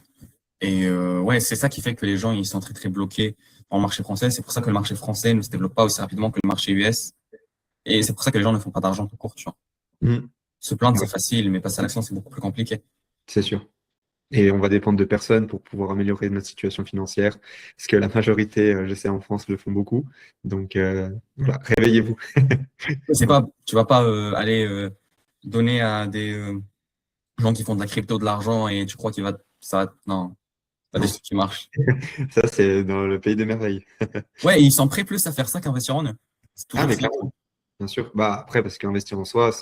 Et ouais, c'est ça qui fait que les gens, ils sont très, très bloqués dans le marché français. C'est pour ça que le marché français ne se développe pas aussi rapidement que le marché US. Et c'est pour ça que les gens ne font pas d'argent tout court, tu vois. Mhm. Se plaindre, Ouais, c'est facile, mais passer à l'action, c'est beaucoup plus compliqué. c'est sûr. Et on va dépendre de personne pour pouvoir améliorer notre situation financière, parce que la majorité, je sais, en France, le font beaucoup. Donc, voilà, réveillez-vous. C'est pas, tu vas pas aller donner à des gens qui font de la crypto de l'argent et tu crois qu'il va, ça, non, pas des Non, trucs qui marchent. ça, c'est dans le pays des merveilles. Ouais, et ils sont prêts plus à faire ça qu'investir en eux. C'est Ah, toujours mais ça. clairement, bien sûr. Bah, après, parce qu'investir en soi,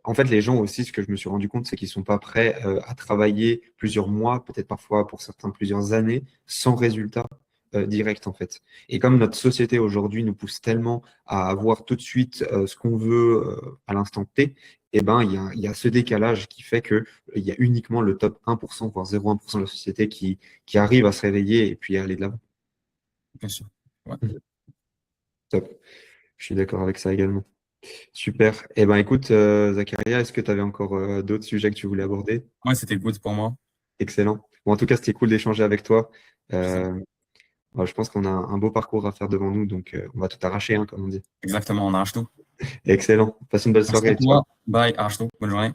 en fait, les gens aussi, ce que je me suis rendu compte, c'est qu'ils sont pas prêts à travailler plusieurs mois, peut-être parfois pour certains plusieurs années, sans résultat direct, en fait. Et comme notre société aujourd'hui nous pousse tellement à avoir tout de suite ce qu'on veut à l'instant T, eh ben, il y a ce décalage qui fait que il y a uniquement le top 1%, voire 0,1% de la société qui arrive à se réveiller et puis à aller de l'avant. Bien sûr. Ouais. Mhm. Top. Je suis d'accord avec ça également. Super. Eh ben, écoute, Zacharia, est-ce que tu avais encore d'autres sujets que tu voulais aborder? Ouais, c'était good pour moi. Excellent. Bon, en tout cas, c'était cool d'échanger avec toi. Je Euh, je pense qu'on a un beau parcours à faire devant nous, donc on va tout arracher, hein, comme on dit. Exactement, on arrache tout. Excellent. Passe une belle Merci soirée. à Ciao. toi. Bye, arrache tout. Bonne journée.